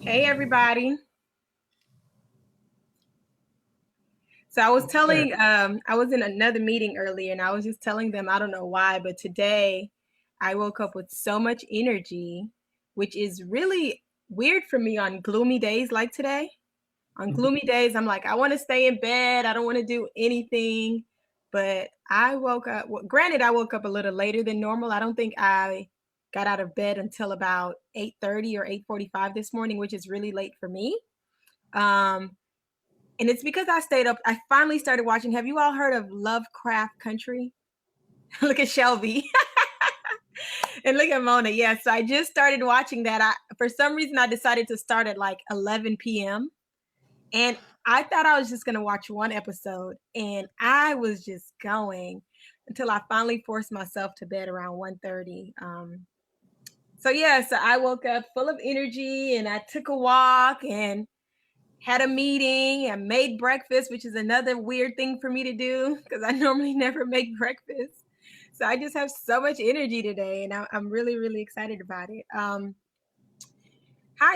Hey, everybody. So I was telling, I was in another meeting earlier and I was just telling them, I don't know why, but today I woke up with so much energy, which is really weird for me on gloomy days like today. On gloomy days, I'm like, I want to stay in bed. I don't want to do anything. But I woke up, well, granted, I woke up a little later than normal. I don't think I got out of bed until about 8:30 or 8:45 this morning, which is really late for me. And it's because I stayed up. I finally started watching. Have you all heard of Lovecraft Country? Look at Shelby. And look at Mona. Yeah, so I just started watching that. For some reason, I decided to start at like 11 p.m. And I thought I was just going to watch one episode. And I was just going until I finally forced myself to bed around 1:30. So yeah, so I woke up full of energy and I took a walk and had a meeting and made breakfast, which is another weird thing for me to do because I normally never make breakfast. So I just have so much energy today and I'm really, really excited about it. Hi,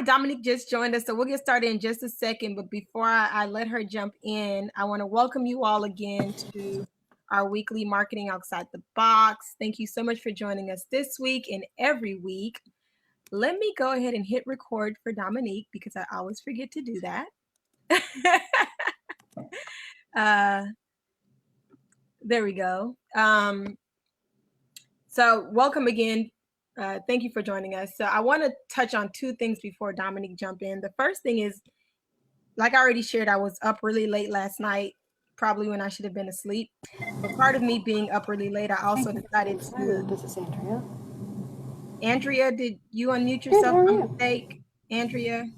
Dominique just joined us, so we'll get started in just a second. But before I let her jump in, I want to welcome you all again to our weekly Marketing Outside the Box. Thank you so much for joining us this week and every week. Let me go ahead and hit record for Dominique because I always forget to do that. There we go. So welcome again. Thank you for joining us. So I want to touch on two things before Dominique jump in. The first thing is, like I already shared, I was up really late last night, probably when I should have been asleep. But part of me being up really late, I also decided to. This is Andrea. Andrea, did you unmute yourself by mistake? Andrea?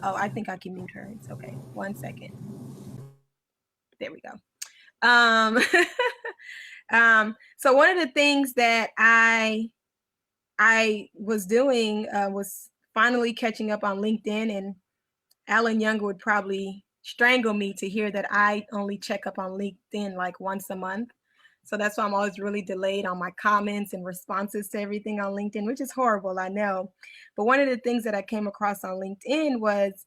Oh, I think I can mute her. It's okay. 1 second. There we go. So one of the things that I was doing was finally catching up on LinkedIn, and Alan Young would probably strangle me to hear that I only check up on LinkedIn like once a month. So that's why I'm always really delayed on my comments and responses to everything on LinkedIn, which is horrible, I know. But one of the things that I came across on LinkedIn was,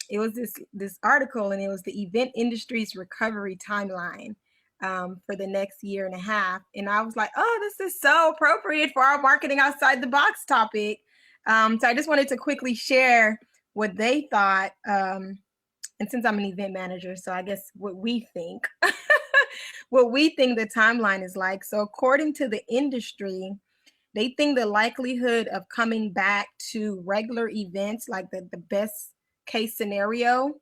it was this article, and it was the event industry's recovery timeline for the next year and a half. And I was like, oh, this is so appropriate for our marketing outside the box topic. So I just wanted to quickly share what they thought. And since I'm an event manager, so I guess what we think, what we think the timeline is like. So according to the industry, they think the likelihood of coming back to regular events, like the best case scenario,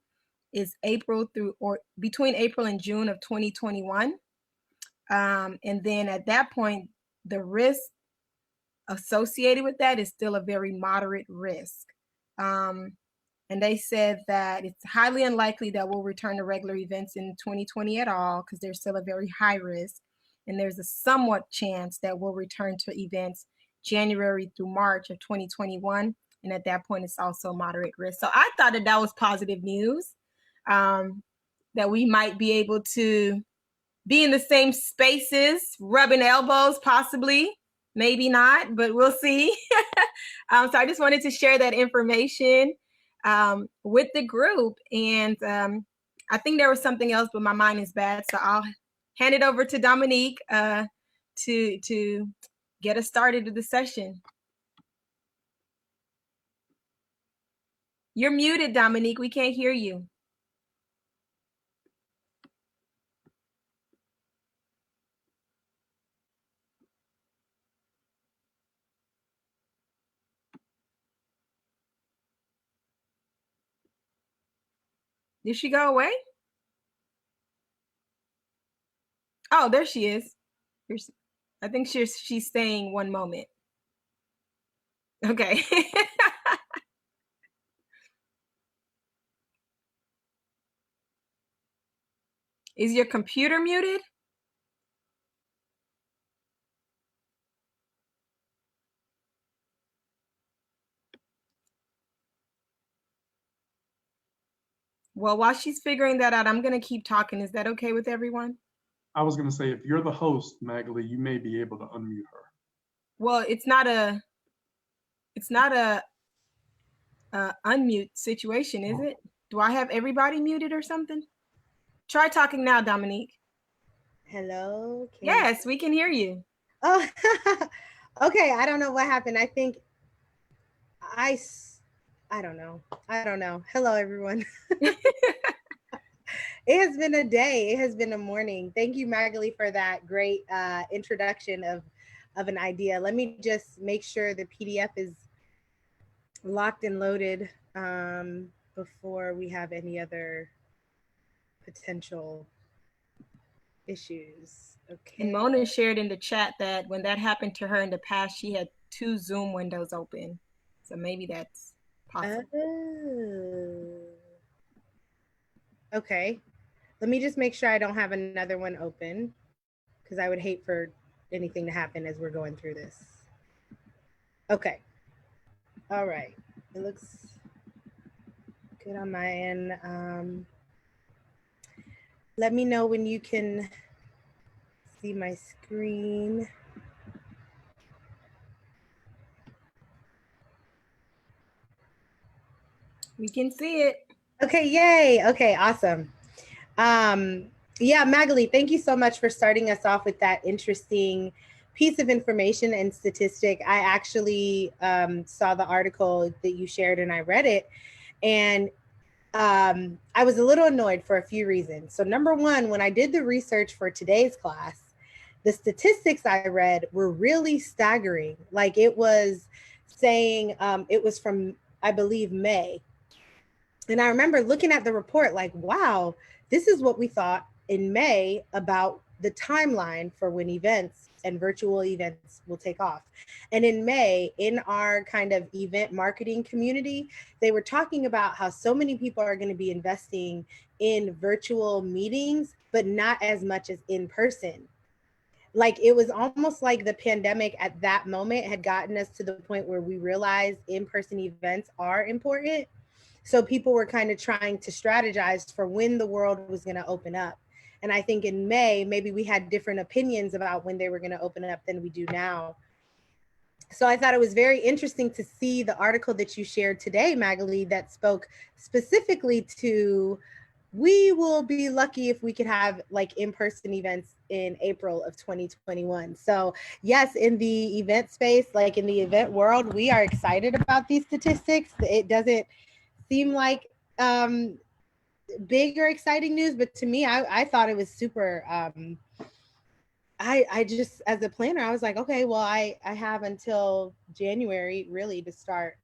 is April through or between April and June of 2021. And then at that point, the risk associated with that is still a very moderate risk. And they said that it's highly unlikely that we'll return to regular events in 2020 at all, because there's still a very high risk. And there's a somewhat chance that we'll return to events January through March of 2021. And at that point, it's also moderate risk. So I thought that was positive news, that we might be able to be in the same spaces, rubbing elbows, possibly, maybe not, but we'll see. So I just wanted to share that information with the group. And I think there was something else, but my mind is bad. So I'll hand it over to Dominique to get us started with the session. You're muted, Dominique. We can't hear you. Did she go away? Oh, there she is. I think she's staying one moment. Okay. Is your computer muted? Well, while she's figuring that out, I'm going to keep talking. Is that okay with everyone? I was going to say, if you're the host, Magali, you may be able to unmute her. Well, it's not a unmute situation, is it? Do I have everybody muted or something? Try talking now, Dominique. Hello? Yes, we can hear you. Oh, okay. I don't know what happened. I think I don't know. I don't know. Hello, everyone. It has been a day. It has been a morning. Thank you, Magali, for that great introduction of an idea. Let me just make sure the PDF is locked and loaded before we have any other potential issues. Okay. And Mona shared in the chat that when that happened to her in the past, she had 2 Zoom windows open. So maybe that's possible. Okay. Let me just make sure I don't have another one open because I would hate for anything to happen as we're going through this. Okay. All right. It looks good on my end. Let me know when you can see my screen. We can see it. Okay, yay. Okay, awesome. Yeah, Magali, thank you so much for starting us off with that interesting piece of information and statistic. I actually saw the article that you shared and I read it. And I was a little annoyed for a few reasons. So number one, when I did the research for today's class, the statistics I read were really staggering. Like it was saying it was from, I believe, May. And I remember looking at the report like, wow, this is what we thought in May about the timeline for when events and virtual events will take off. And in May, in our kind of event marketing community, they were talking about how so many people are going to be investing in virtual meetings, but not as much as in person. Like it was almost like the pandemic at that moment had gotten us to the point where we realized in-person events are important. So people were kind of trying to strategize for when the world was going to open up. And I think in May, maybe we had different opinions about when they were going to open up than we do now. So I thought it was very interesting to see the article that you shared today, Magali, that spoke specifically to, we will be lucky if we could have like in-person events in April of 2021. So yes, in the event space, like in the event world, we are excited about these statistics. It doesn't seem like big or exciting news, but to me, I thought it was super. I just, as a planner, I was like, okay, well, I have until January really to start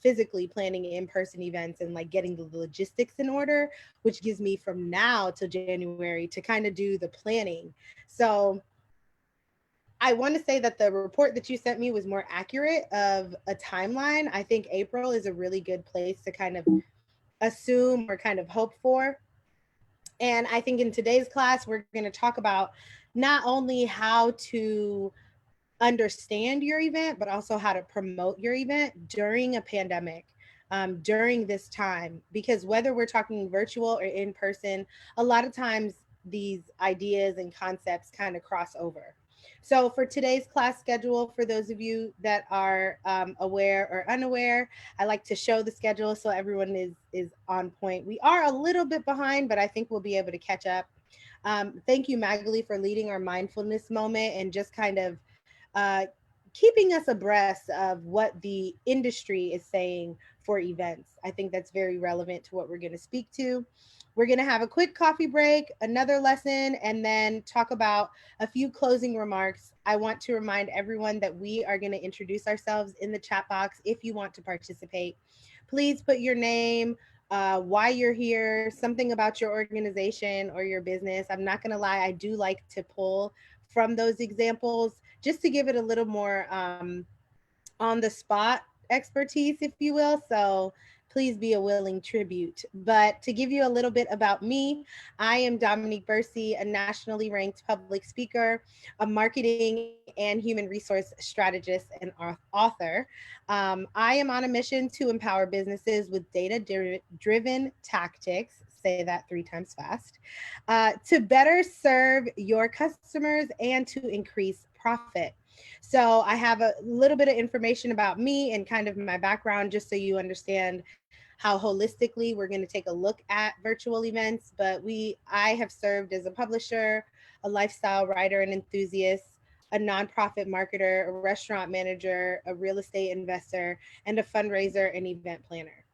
physically planning in-person events and like getting the logistics in order, which gives me from now to January to kind of do the planning. So I want to say that the report that you sent me was more accurate of a timeline. I think April is a really good place to kind of assume or kind of hope for. And I think in today's class, we're going to talk about not only how to understand your event, but also how to promote your event during a pandemic, during this time. Because whether we're talking virtual or in person, a lot of times these ideas and concepts kind of cross over. So for today's class schedule, for those of you that are aware or unaware, I like to show the schedule so everyone is on point. We are a little bit behind, but I think we'll be able to catch up. Thank you, Magali, for leading our mindfulness moment and just kind of keeping us abreast of what the industry is saying for events. I think that's very relevant to what we're going to speak to. We're going to have a quick coffee break, another lesson, and then talk about a few closing remarks. I want to remind everyone that we are going to introduce ourselves in the chat box if you want to participate. Please put your name, why you're here, something about your organization or your business. I'm not going to lie, I do like to pull from those examples just to give it a little more on the spot expertise, if you will. So please be a willing tribute. But to give you a little bit about me, I am Dominique Bercy, a nationally ranked public speaker, a marketing and human resource strategist and author. I am on a mission to empower businesses with data-driven tactics, say that 3 times fast, to better serve your customers and to increase profit. So I have a little bit of information about me and kind of my background, just so you understand how holistically we're going to take a look at virtual events. But I have served as a publisher, a lifestyle writer and enthusiast, a nonprofit marketer, a restaurant manager, a real estate investor, and a fundraiser and event planner.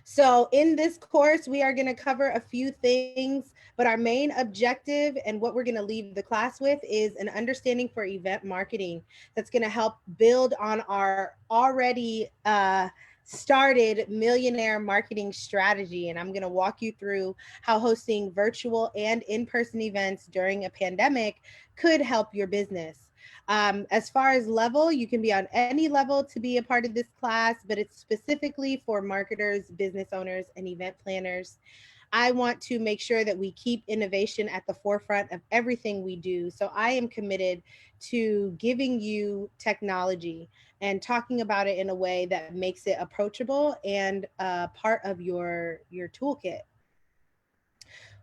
So in this course, we are going to cover a few things, but our main objective and what we're going to leave the class with is an understanding for event marketing that's going to help build on our already started millionaire marketing strategy. And I'm going to walk you through how hosting virtual and in-person events during a pandemic could help your business. As far as level, you can be on any level to be a part of this class, but it's specifically for marketers, business owners, and event planners. I want to make sure that we keep innovation at the forefront of everything we do. So I am committed to giving you technology and talking about it in a way that makes it approachable and part of your toolkit.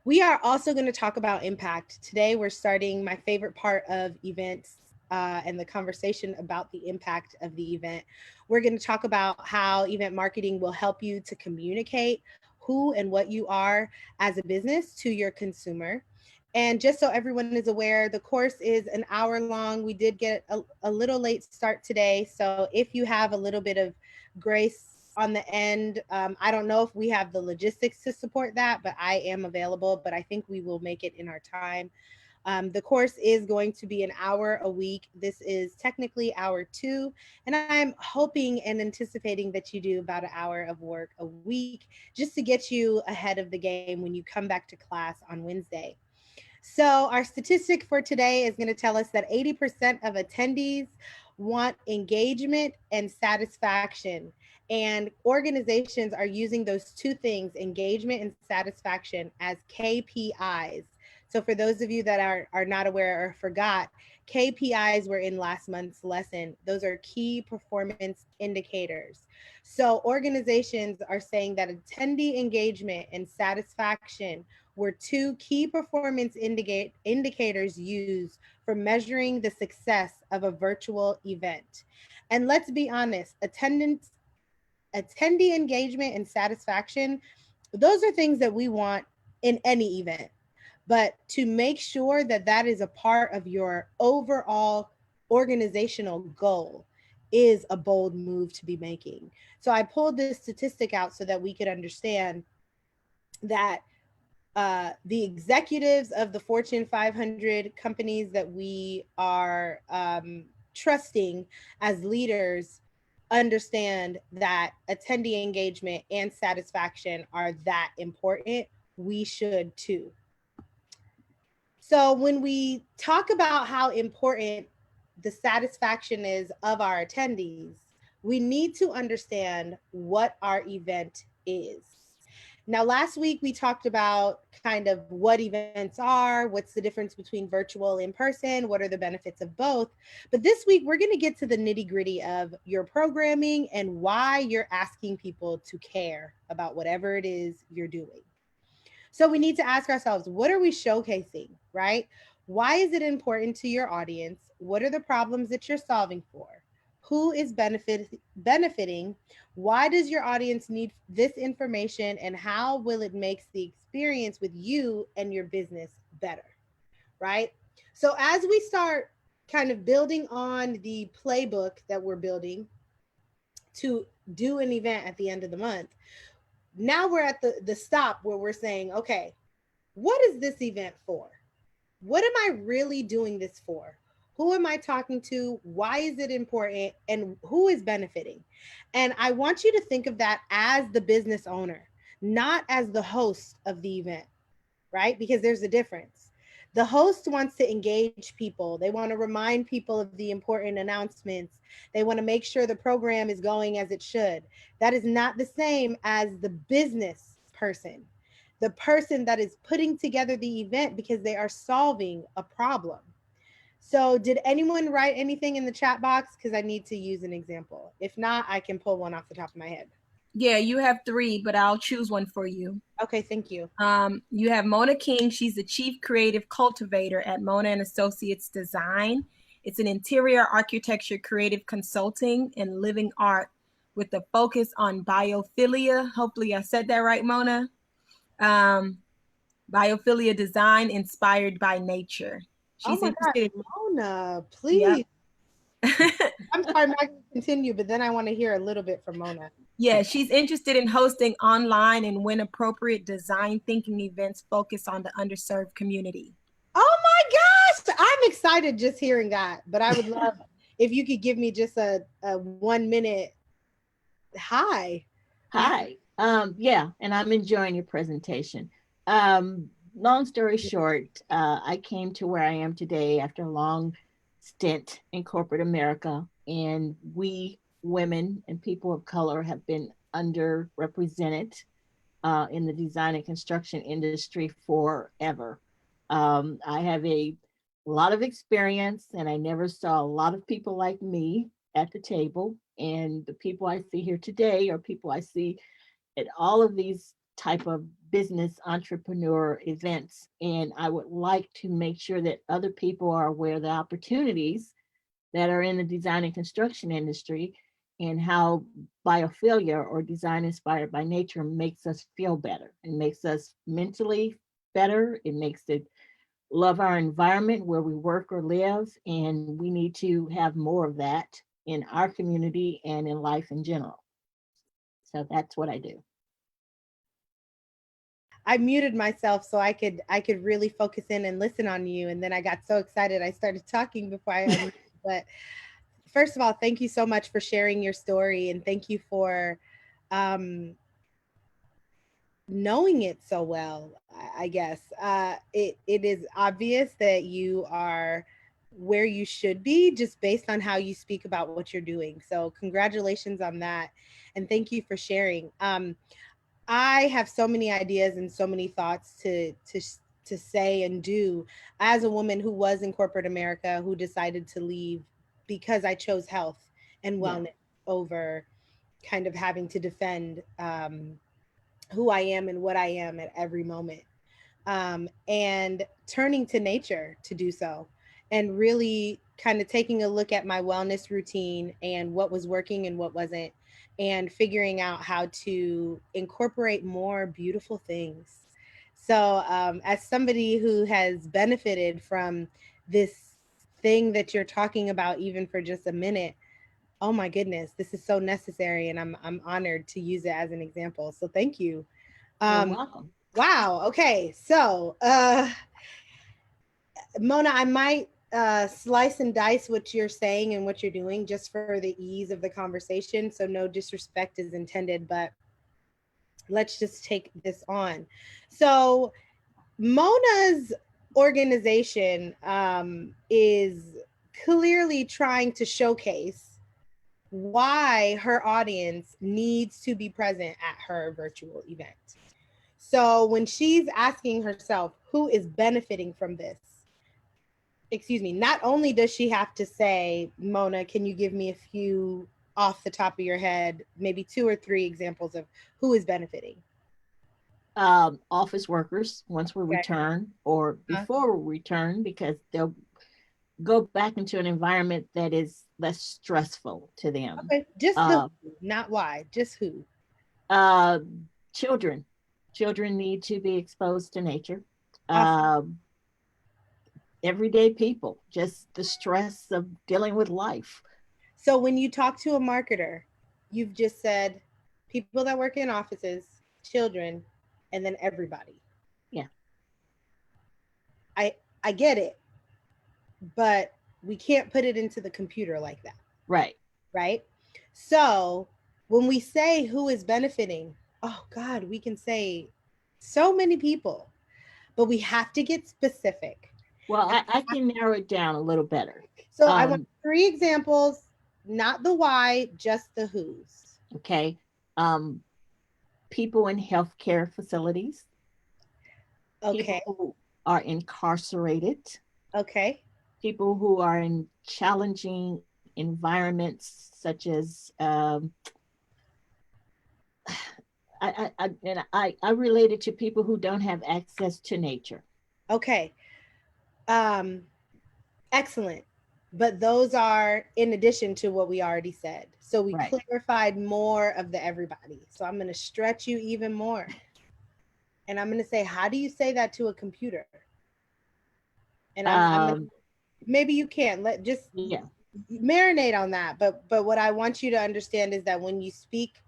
We are also going to talk about impact. Today, we're starting my favorite part of events and the conversation about the impact of the event. We're going to talk about how event marketing will help you to communicate who and what you are as a business to your consumer. And just so everyone is aware, the course is an hour long. We did get a little late start today. So if you have a little bit of grace on the end, I don't know if we have the logistics to support that, but I am available, but I think we will make it in our time. The course is going to be an hour a week. This is technically hour 2, and I'm hoping and anticipating that you do about an hour of work a week just to get you ahead of the game when you come back to class on Wednesday. So our statistic for today is going to tell us that 80% of attendees want engagement and satisfaction. And organizations are using those two things, engagement and satisfaction, as KPIs. So for those of you that are not aware or forgot, KPIs were in last month's lesson. Those are key performance indicators. So organizations are saying that attendee engagement and satisfaction were 2 key performance indicators used for measuring the success of a virtual event. And let's be honest, attendee engagement and satisfaction, those are things that we want in any event. But to make sure that that is a part of your overall organizational goal is a bold move to be making. So I pulled this statistic out so that we could understand that the executives of the Fortune 500 companies that we are trusting as leaders understand that attendee engagement and satisfaction are that important. We should too. So when we talk about how important the satisfaction is of our attendees, we need to understand what our event is. Now, last week we talked about kind of what events are, what's the difference between virtual and in person, what are the benefits of both. But this week we're going to get to the nitty-gritty of your programming and why you're asking people to care about whatever it is you're doing. So we need to ask ourselves, what are we showcasing, right? Why is it important to your audience? What are the problems that you're solving for? Who is benefiting? Why does your audience need this information? And how will it make the experience with you and your business better, right? So as we start kind of building on the playbook that we're building to do an event at the end of the month, now we're at the stop where we're saying, okay, what is this event for? What am I really doing this for? Who am I talking to? Why is it important? And who is benefiting? And I want you to think of that as the business owner, not as the host of the event, right? Because there's a difference. The host wants to engage people. They want to remind people of the important announcements. They want to make sure the program is going as it should. That is not the same as the business person, the person that is putting together the event because they are solving a problem. So did anyone write anything in the chat box? Because I need to use an example. If not, I can pull one off the top of my head. Yeah, you have 3, but I'll choose one for you. Okay, thank you. You have Mona King. She's the Chief Creative Cultivator at Mona and Associates Design. It's an interior architecture, creative consulting, and living art with a focus on biophilia. Hopefully I said that right, Mona. Biophilia design inspired by nature. Oh She's my interested God, Mona, in, please. I'm sorry, Maggie, continue, but then I want to hear a little bit from Mona. yeah, she's interested in hosting online and when appropriate design thinking events focused on the underserved community. Oh my gosh, I'm excited just hearing that. But I would love if you could give me just a 1 minute hi. Hi. Yeah, and I'm enjoying your presentation. Long story short, I came to where I am today after a long stint in corporate America, and we women and people of color have been underrepresented in the design and construction industry forever. I have a lot of experience, and I never saw a lot of people like me at the table. And the people I see here today are people I see at all of these type of business entrepreneur events. And I would like to make sure that other people are aware of the opportunities that are in the design and construction industry and how biophilia or design inspired by nature makes us feel better. It makes us mentally better. It makes it love our environment where we work or live. And we need to have more of that in our community and in life in general. So that's what I do. I muted myself so I could really focus in and listen on you. And then I got so excited I started talking before I unmuted. But first of all, thank you so much for sharing your story, and thank you for knowing it so well. I guess it is obvious that you are where you should be just based on how you speak about what you're doing. So congratulations on that, and thank you for sharing. I have so many ideas and so many thoughts to say and do as a woman who was in corporate America, who decided to leave because I chose health and wellness over kind of having to defend who I am and what I am at every moment. And turning to nature to do so, and really kind of taking a look at my wellness routine and what was working and what wasn't, and figuring out how to incorporate more beautiful things. So as somebody who has benefited from this thing that you're talking about, even for just a minute, oh my goodness, this is so necessary, and I'm honored to use it as an example. So thank you. You're welcome. Wow. Okay. So Mona, I might slice and dice what you're saying and what you're doing just for the ease of the conversation. So no disrespect is intended, but let's just take this on. So Mona's organization is clearly trying to showcase why her audience needs to be present at her virtual event. So when she's asking herself who is benefiting from this, excuse me, not only does she have to say, Mona, can you give me a few off the top of your head, maybe 2 or 3 examples of who is benefiting? Office workers, once we return or before we return, because they'll go back into an environment that is less stressful to them. Okay, just who, not why, just who? Children. Children need to be exposed to nature. Awesome. Everyday people, just the stress of dealing with life. So when you talk to a marketer, you've just said people that work in offices, children, and then everybody. Yeah. I get it, but we can't put it into the computer like that. Right. Right. So when we say who is benefiting, oh God, we can say so many people, but we have to get specific. Well, I can narrow it down a little better. So I want 3 examples, not the why, just the who's. Okay. People in healthcare facilities. Okay. People who are incarcerated. Okay. People who are in challenging environments, such as I relate it to people who don't have access to nature. Okay. Excellent. but those are in addition to what we already said. So we Right. clarified more of the everybody. So I'm going to stretch you even more. And I'm going to say, how do you say that to a computer? And I'm gonna, maybe you can't yeah. marinate on that. But what I want you to understand is that when you speak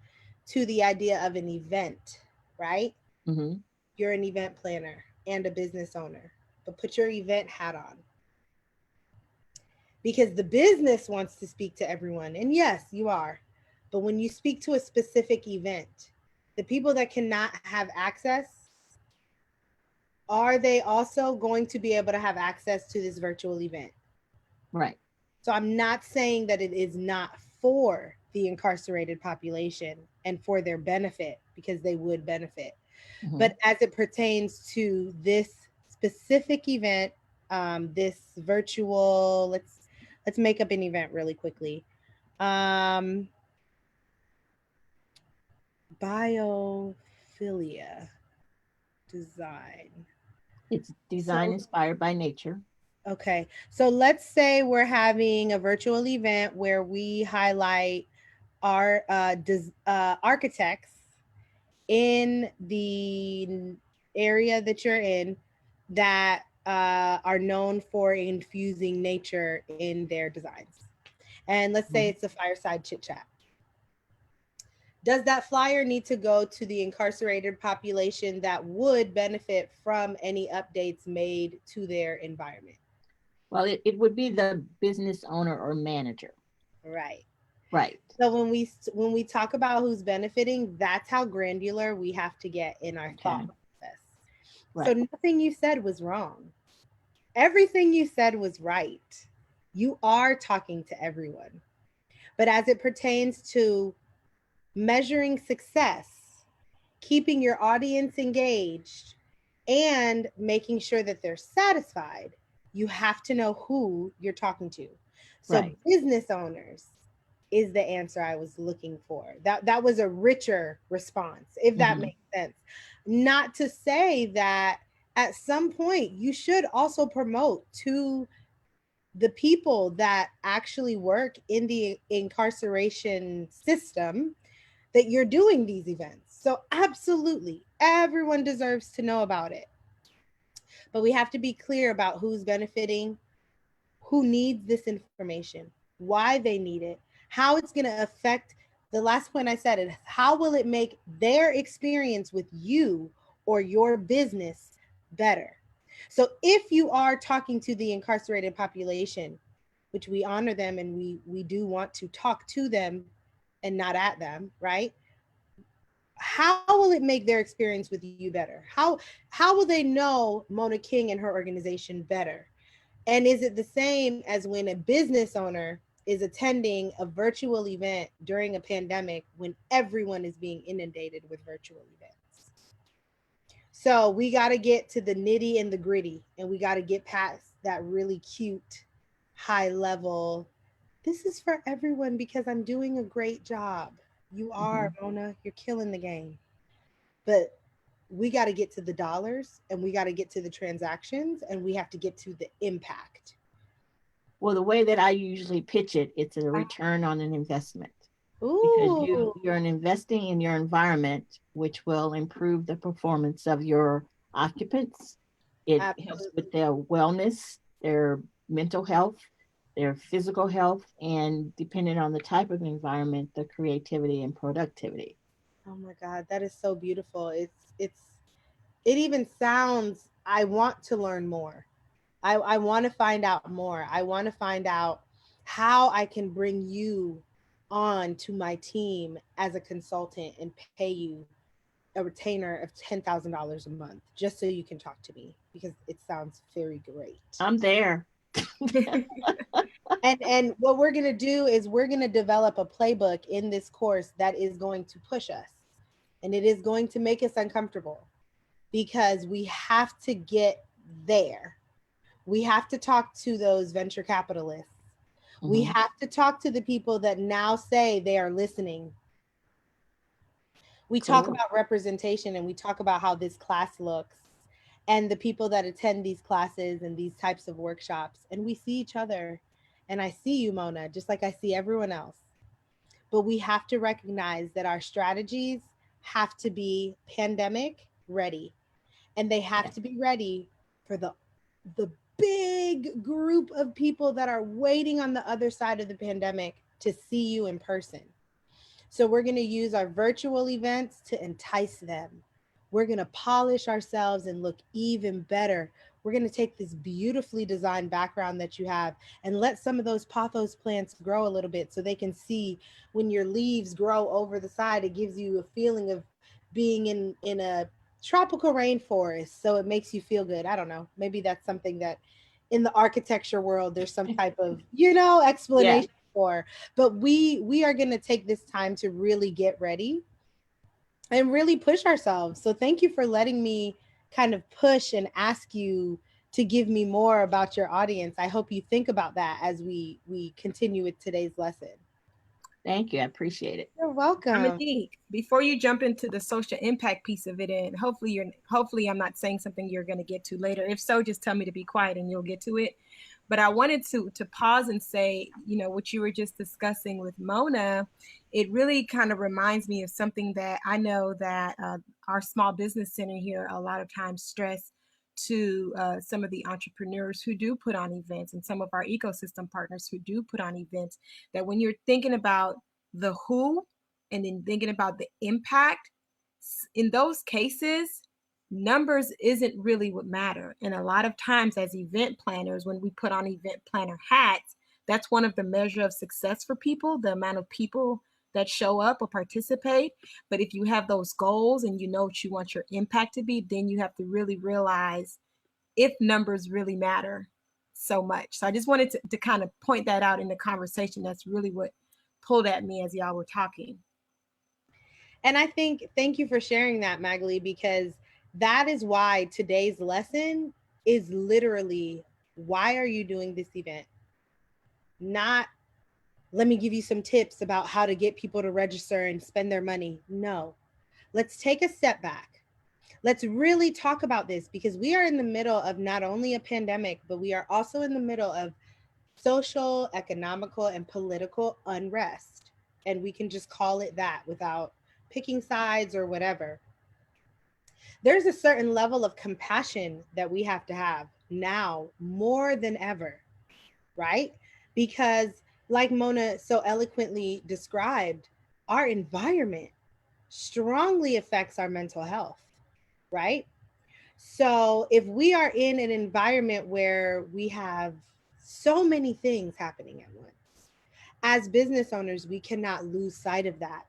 to the idea of an event, right? Mm-hmm. You're an event planner and a business owner, but put your event hat on. Because the business wants to speak to everyone. And yes, you are. But when you speak to a specific event, the people that cannot have access, are they also going to be able to have access to this virtual event? Right. So I'm not saying that it is not for the incarcerated population and for their benefit, because they would benefit. Mm-hmm. But as it pertains to this specific event, this virtual, let's make up an event really quickly. Biophilia design. It's design So, inspired by nature. okay. So let's say we're having a virtual event where we highlight our architects in the area that you're in that are known for infusing nature in their designs. And let's say it's a fireside chit chat. Does that flyer need to go to the incarcerated population that would benefit from any updates made to their environment? Well, it would be the business owner or manager. Right. Right. So when we talk about who's benefiting, that's how granular we have to get in our thought process. Right. So nothing you said was wrong. Everything you said was right. You are talking to everyone. But as it pertains to measuring success, keeping your audience engaged, and making sure that they're satisfied, you have to know who you're talking to. So business owners is the answer I was looking for. That was a richer response, if that makes sense. Not to say that at some point you should also promote to the people that actually work in the incarceration system that you're doing these events. So absolutely, everyone deserves to know about it. But we have to be clear about who's benefiting, who needs this information, why they need it, how it's going to affect. The last point I said is, how will it make their experience with you or your business better? So if you are talking to the incarcerated population, which we honor them and we do want to talk to them and not at them, right? How will it make their experience with you better? How will they know Mona King and her organization better? And is it the same as when a business owner is attending a virtual event during a pandemic when everyone is being inundated with virtual events? So we got to get to the nitty and the gritty, and we got to get past that really cute, high level, this is for everyone because I'm doing a great job. You are, Mona, you're killing the game. But we got to get to the dollars, and we got to get to the transactions, and we have to get to the impact. Well, the way that I usually pitch it, it's a return on an investment. Ooh. Because you're investing in your environment, which will improve the performance of your occupants. It helps with their wellness, their mental health, their physical health, and depending on the type of environment, the creativity and productivity. Oh my God, that is so beautiful. It even sounds, I want to learn more. I want to find out more. I want to find out how I can bring you on to my team as a consultant and pay you a retainer of $10,000 a month just so you can talk to me, because it sounds very great. I'm there. And what we're going to do is we're going to develop a playbook in this course that is going to push us, and it is going to make us uncomfortable, because we have to get there. We have to talk to those venture capitalists. We have to talk to the people that now say they are listening. We talk about representation, and we talk about how this class looks, and the people that attend these classes and these types of workshops, and we see each other, And I see you, Mona, just like I see everyone else. But we have to recognize that our strategies have to be pandemic ready, and they have to be ready for the big group of people that are waiting on the other side of the pandemic to see you in person. So we're going to use our virtual events to entice them. We're going to polish ourselves and look even better. We're going to take this beautifully designed background that you have and let some of those pothos plants grow a little bit so they can see when your leaves grow over the side. It gives you a feeling of being in a tropical rainforest. So it makes you feel good. I don't know. Maybe that's something that in the architecture world, there's some type of, explanation for. But we are going to take this time to really get ready and really push ourselves. So thank you for letting me kind of push and ask you to give me more about your audience. I hope you think about that as we continue with today's lesson. Thank you. I appreciate it. You're welcome. Dominique, before you jump into the social impact piece of it, and hopefully I'm not saying something you're going to get to later. If so, just tell me to be quiet and you'll get to it. But I wanted to pause and say, what you were just discussing with Mona, it really kind of reminds me of something that I know that our small business center here a lot of times stress to some of the entrepreneurs who do put on events and some of our ecosystem partners who do put on events, that when you're thinking about the who and then thinking about the impact, in those cases, numbers isn't really what matter. And a lot of times as event planners, when we put on event planner hats, that's one of the measure of success for people, the amount of people that show up or participate. But if you have those goals and you know what you want your impact to be, then you have to really realize if numbers really matter so much. So I just wanted to kind of point that out in the conversation. That's really what pulled at me as y'all were talking. And I think, thank you for sharing that, Magali, because that is why today's lesson is literally, why are you doing this event? Not, let me give you some tips about how to get people to register and spend their money. No, let's take a step back. Let's really talk about this, because we are in the middle of not only a pandemic, but we are also in the middle of social, economical, and political unrest. And we can just call it that without picking sides or whatever. There's a certain level of compassion that we have to have now more than ever, right? Because like Mona so eloquently described, our environment strongly affects our mental health, right? So if we are in an environment where we have so many things happening at once, as business owners, we cannot lose sight of that.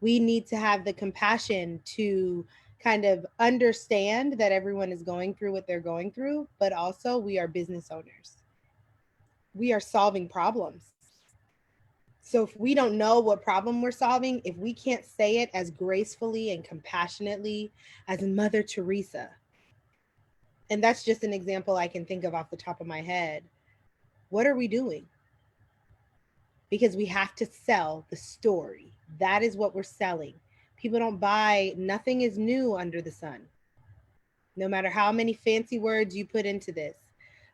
We need to have the compassion to kind of understand that everyone is going through what they're going through, but also we are business owners. We are solving problems. So if we don't know what problem we're solving, if we can't say it as gracefully and compassionately as Mother Teresa, and that's just an example I can think of off the top of my head, what are we doing? Because we have to sell the story. That is what we're selling. People don't buy, nothing is new under the sun. No matter how many fancy words you put into this,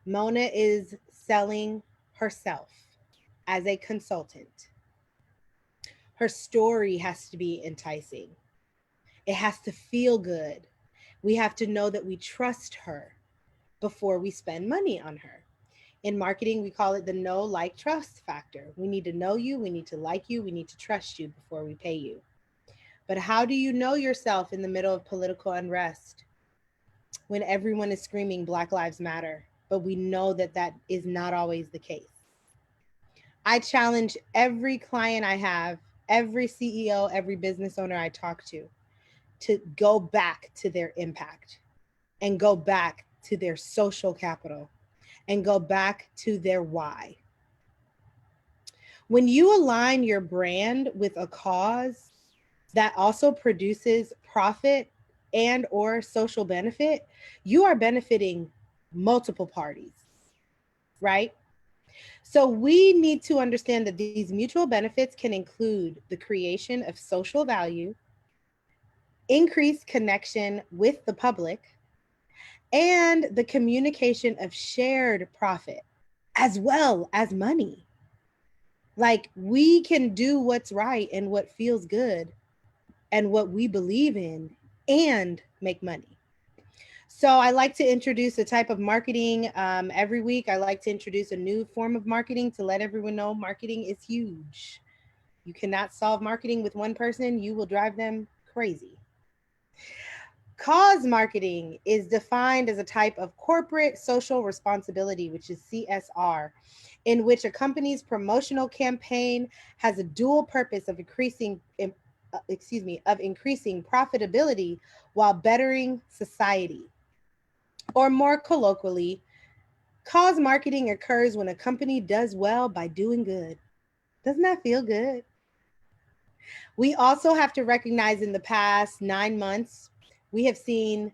Mona is selling herself as a consultant. Her story has to be enticing. It has to feel good. We have to know that we trust her before we spend money on her. In marketing, we call it the know, like, trust factor. We need to know you, we need to like you, we need to trust you before we pay you. But how do you know yourself in the middle of political unrest when everyone is screaming Black Lives Matter, but we know that that is not always the case? I challenge every client I have, every CEO, every business owner I talk to go back to their impact and go back to their social capital and go back to their why. When you align your brand with a cause that also produces profit and or social benefit, you are benefiting multiple parties, right? So we need to understand that these mutual benefits can include the creation of social value, increased connection with the public, and the communication of shared profit, as well as money. Like, we can do what's right and what feels good and what we believe in and make money. So I like to introduce a type of marketing every week. I like to introduce a new form of marketing to let everyone know marketing is huge. You cannot solve marketing with one person. You will drive them crazy. Cause marketing is defined as a type of corporate social responsibility, which is CSR, in which a company's promotional campaign has a dual purpose of increasing profitability while bettering society. Or more colloquially, cause marketing occurs when a company does well by doing good. Doesn't that feel good? We also have to recognize in the past 9 months, we have seen,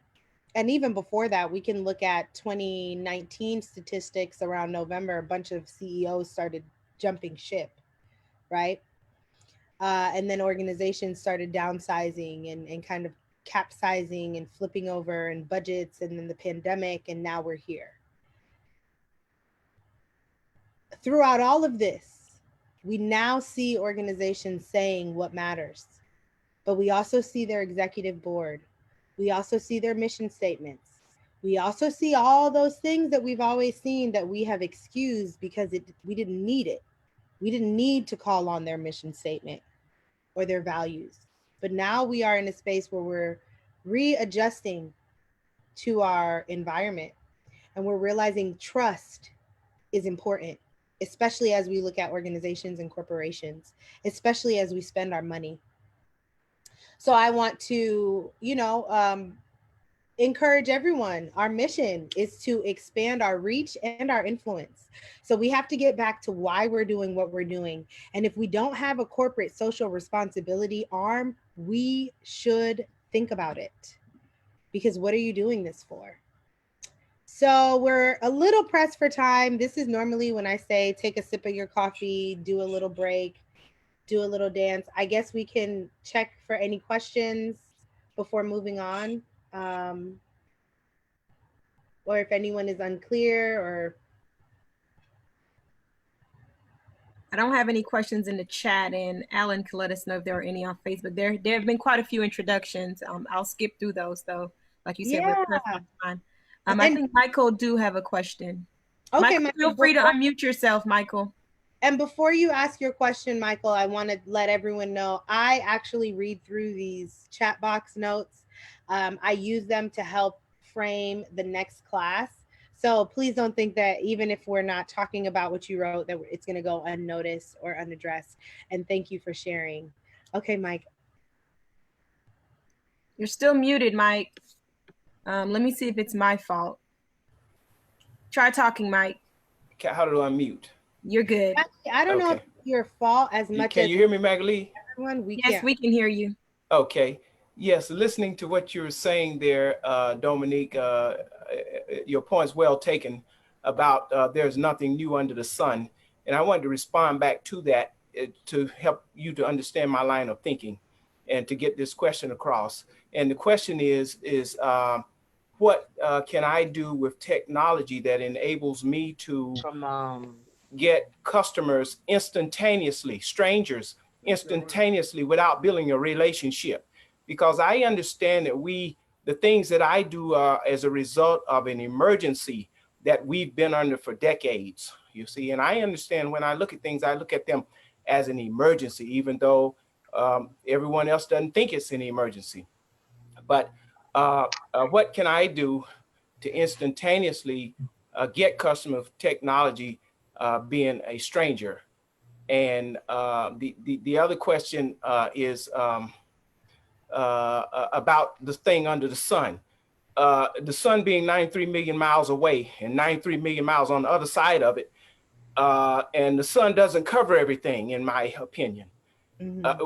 and even before that, we can look at 2019 statistics around November, a bunch of CEOs started jumping ship, right? And then organizations started downsizing and kind of capsizing and flipping over and budgets, and then the pandemic, and now we're here. Throughout all of this, we now see organizations saying what matters, but we also see their executive board. We also see their mission statements. We also see all those things that we've always seen that we have excused because we didn't need it. We didn't need to call on their mission statement or their values. But now we are in a space where we're readjusting to our environment, and we're realizing trust is important, especially as we look at organizations and corporations, especially as we spend our money. So I want to, encourage everyone. Our mission is to expand our reach and our influence. So we have to get back to why we're doing what we're doing. And if we don't have a corporate social responsibility arm, we should think about it. Because what are you doing this for? So we're a little pressed for time. This is normally when I say take a sip of your coffee, do a little break, do a little dance. I guess we can check for any questions before moving on. Or if anyone is unclear, or I don't have any questions in the chat, and Alan can let us know if there are any on Facebook. There have been quite a few introductions. I'll skip through those though. Like you said, yeah. we're pressed on time. I think Michael do have a question. Okay, Michael, feel free to unmute yourself, Michael. And before you ask your question, Michael, I want to let everyone know I actually read through these chat box notes. I use them to help frame the next class. So please don't think that even if we're not talking about what you wrote, that it's going to go unnoticed or unaddressed. And thank you for sharing. Okay, Mike. You're still muted, Mike. Let me see if it's my fault. Try talking, Mike. How do I mute? You're good. I don't know if it's your fault as much as... Can you hear me, Magali? Everyone, yes, we can hear you. Okay. Yes, listening to what you were saying there, Dominique, your point's well taken about there's nothing new under the sun. And I wanted to respond back to that to help you to understand my line of thinking and to get this question across. And the question is what can I do with technology that enables me to get customers instantaneously, strangers instantaneously without building a relationship? Because I understand that the things that I do as a result of an emergency that we've been under for decades, you see, and I understand when I look at things, I look at them as an emergency, even though everyone else doesn't think it's an emergency. But what can I do to instantaneously get customers with technology being a stranger? And the other question is about the thing under the sun. The sun being 93 million miles away and 93 million miles on the other side of it. And the sun doesn't cover everything, in my opinion.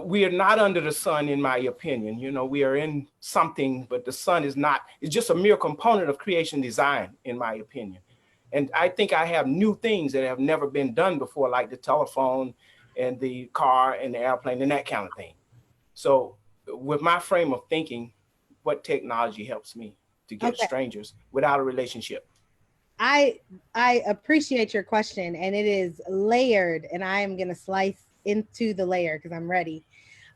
We are not under the sun, in my opinion. You know, we are in something, but the sun is not. It's just a mere component of creation design, in my opinion. And I think I have new things that have never been done before, like the telephone and the car and the airplane and that kind of thing. So with my frame of thinking, what technology helps me to get strangers without a relationship? I appreciate your question, and it is layered, and I am going to slice into the layer because I'm ready.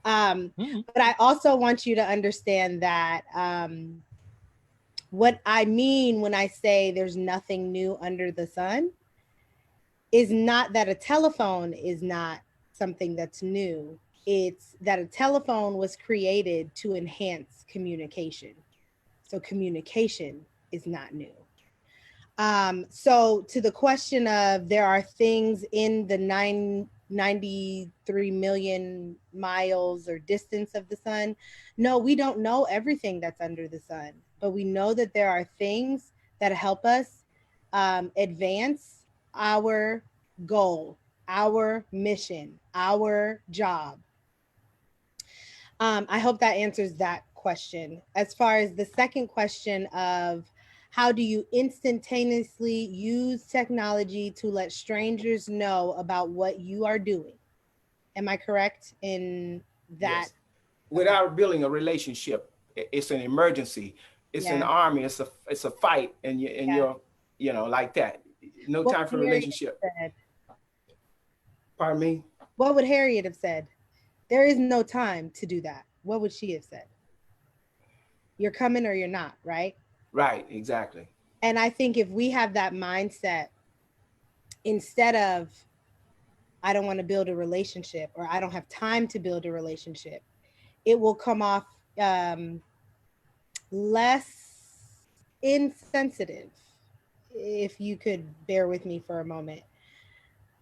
But I also want you to understand that what I mean when I say there's nothing new under the sun is not that a telephone is not something that's new. It's that a telephone was created to enhance communication. So communication is not new. So to the question of there are things in the 93 million miles or distance of the sun. No, we don't know everything that's under the sun, but we know that there are things that help us advance our goal, our mission, our job. I hope that answers that question. As far as the second question of how do you instantaneously use technology to let strangers know about what you are doing? Am I correct in that? Yes. Without building a relationship, it's an emergency. It's an army. It's a fight, and you're like that. No time for a relationship. Pardon me? What would Harriet have said? There is no time to do that. What would she have said? You're coming or you're not, right? Right, exactly. And I think if we have that mindset, instead of, I don't want to build a relationship or I don't have time to build a relationship, it will come off less insensitive, if you could bear with me for a moment.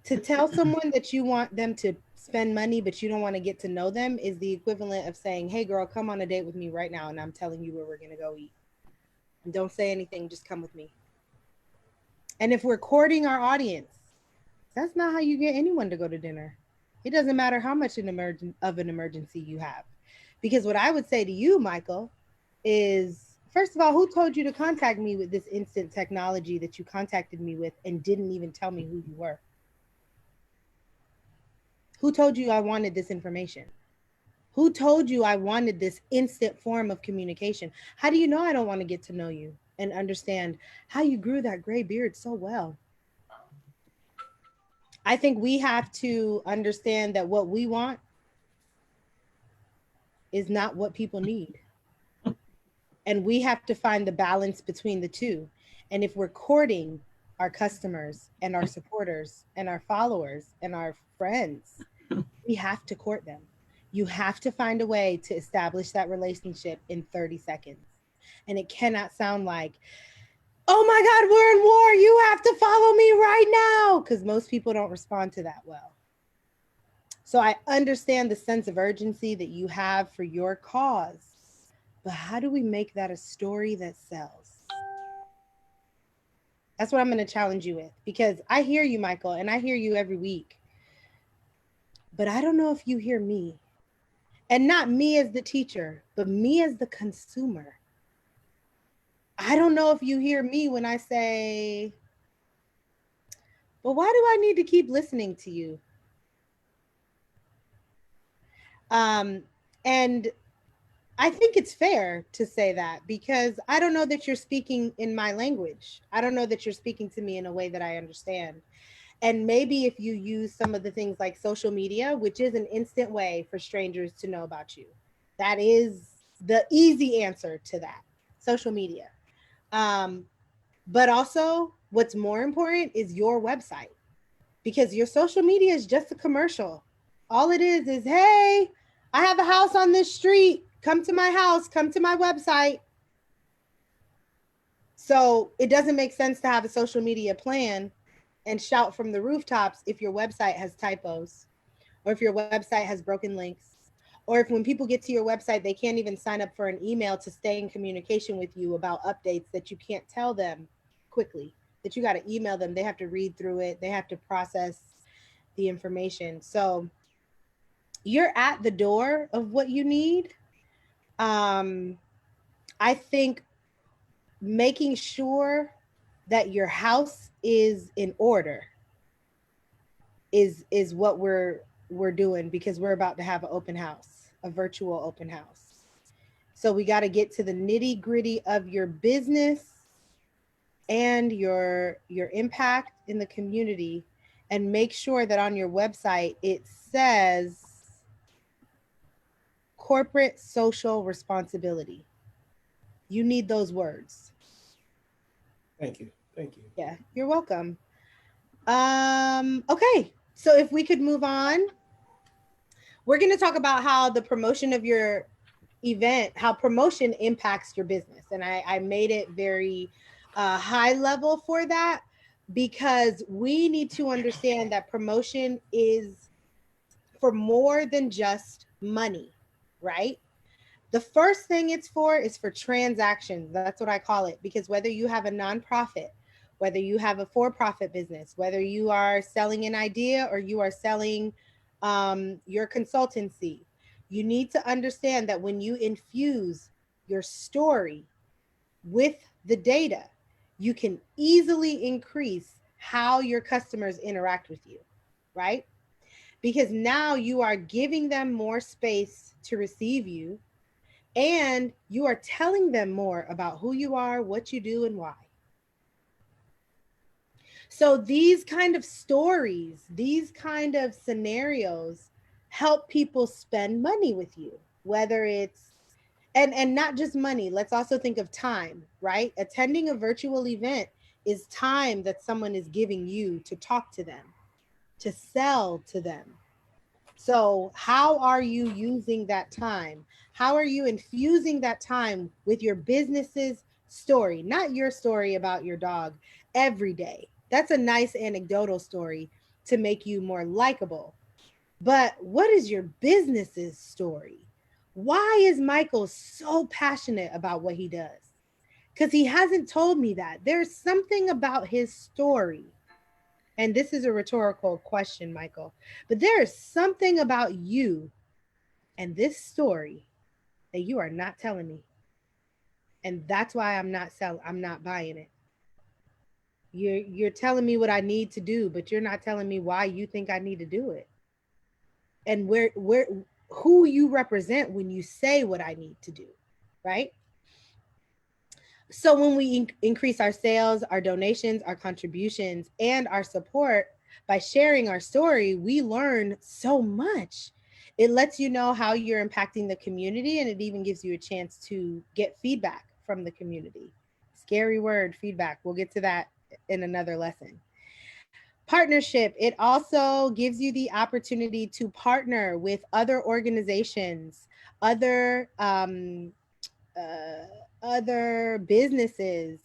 To tell someone that you want them to spend money, but you don't want to get to know them is the equivalent of saying, hey girl, come on a date with me right now. And I'm telling you where we're going to go eat. And don't say anything, just come with me. And if we're courting our audience, that's not how you get anyone to go to dinner. It doesn't matter how much of an emergency you have. Because what I would say to you, Michael, is first of all, who told you to contact me with this instant technology that you contacted me with and didn't even tell me who you were? Who told you I wanted this information? Who told you I wanted this instant form of communication? How do you know I don't want to get to know you and understand how you grew that gray beard so well? I think we have to understand that what we want is not what people need. And we have to find the balance between the two. And if we're courting our customers and our supporters and our followers and our friends, we have to court them. You have to find a way to establish that relationship in 30 seconds. And it cannot sound like, oh my God, we're in war. You have to follow me right now. Because most people don't respond to that well. So I understand the sense of urgency that you have for your cause. But how do we make that a story that sells? That's what I'm going to challenge you with. Because I hear you, Michael, and I hear you every week. But I don't know if you hear me. And not me as the teacher, but me as the consumer. I don't know if you hear me when I say, but why do I need to keep listening to you? And I think it's fair to say that because I don't know that you're speaking in my language. I don't know that you're speaking to me in a way that I understand. And maybe if you use some of the things like social media, which is an instant way for strangers to know about you, that is the easy answer to that, social media. But also what's more important is your website, because your social media is just a commercial. All it is, hey, I have a house on this street. Come to my house, come to my website. So it doesn't make sense to have a social media plan and shout from the rooftops if your website has typos, or if your website has broken links, or if when people get to your website, they can't even sign up for an email to stay in communication with you about updates that you can't tell them quickly, that you got to email them. They have to read through it. They have to process the information. So you're at the door of what you need. I think making sure that your house is in order is what we're doing, because we're about to have an open house, a virtual open house. So we got to get to the nitty gritty of your business and your impact in the community, and make sure that on your website it says corporate social responsibility. You need those words. Thank you. Thank you. Yeah, you're welcome. Okay, so if we could move on, we're going to talk about how the promotion of your event, how promotion impacts your business. And I made it very high level for that, because we need to understand that promotion is for more than just money, right? The first thing it's for is for transactions. That's what I call it, because whether you have a nonprofit, whether you have a for-profit business, whether you are selling an idea or you are selling your consultancy, you need to understand that when you infuse your story with the data, you can easily increase how your customers interact with you, right? Because now you are giving them more space to receive you, and you are telling them more about who you are, what you do, and why. So these kind of stories, these kind of scenarios help people spend money with you, whether it's, and not just money. Let's also think of time, right? Attending a virtual event is time that someone is giving you to talk to them, to sell to them. So how are you using that time? How are you infusing that time with your business's story? Not your story about your dog every day. That's a nice anecdotal story to make you more likable. But what is your business's story? Why is Michael so passionate about what he does? Because he hasn't told me that. There's something about his story, and this is a rhetorical question, Michael, but there is something about you and this story that you are not telling me. And that's why I'm not buying it. You're telling me what I need to do, but you're not telling me why you think I need to do it. And where who you represent when you say what I need to do, right? So when we increase our sales, our donations, our contributions, and our support by sharing our story, we learn so much. It lets you know how you're impacting the community, and it even gives you a chance to get feedback from the community. Scary word, feedback. We'll get to that in another lesson. Partnership. It also gives you the opportunity to partner with other organizations, other businesses.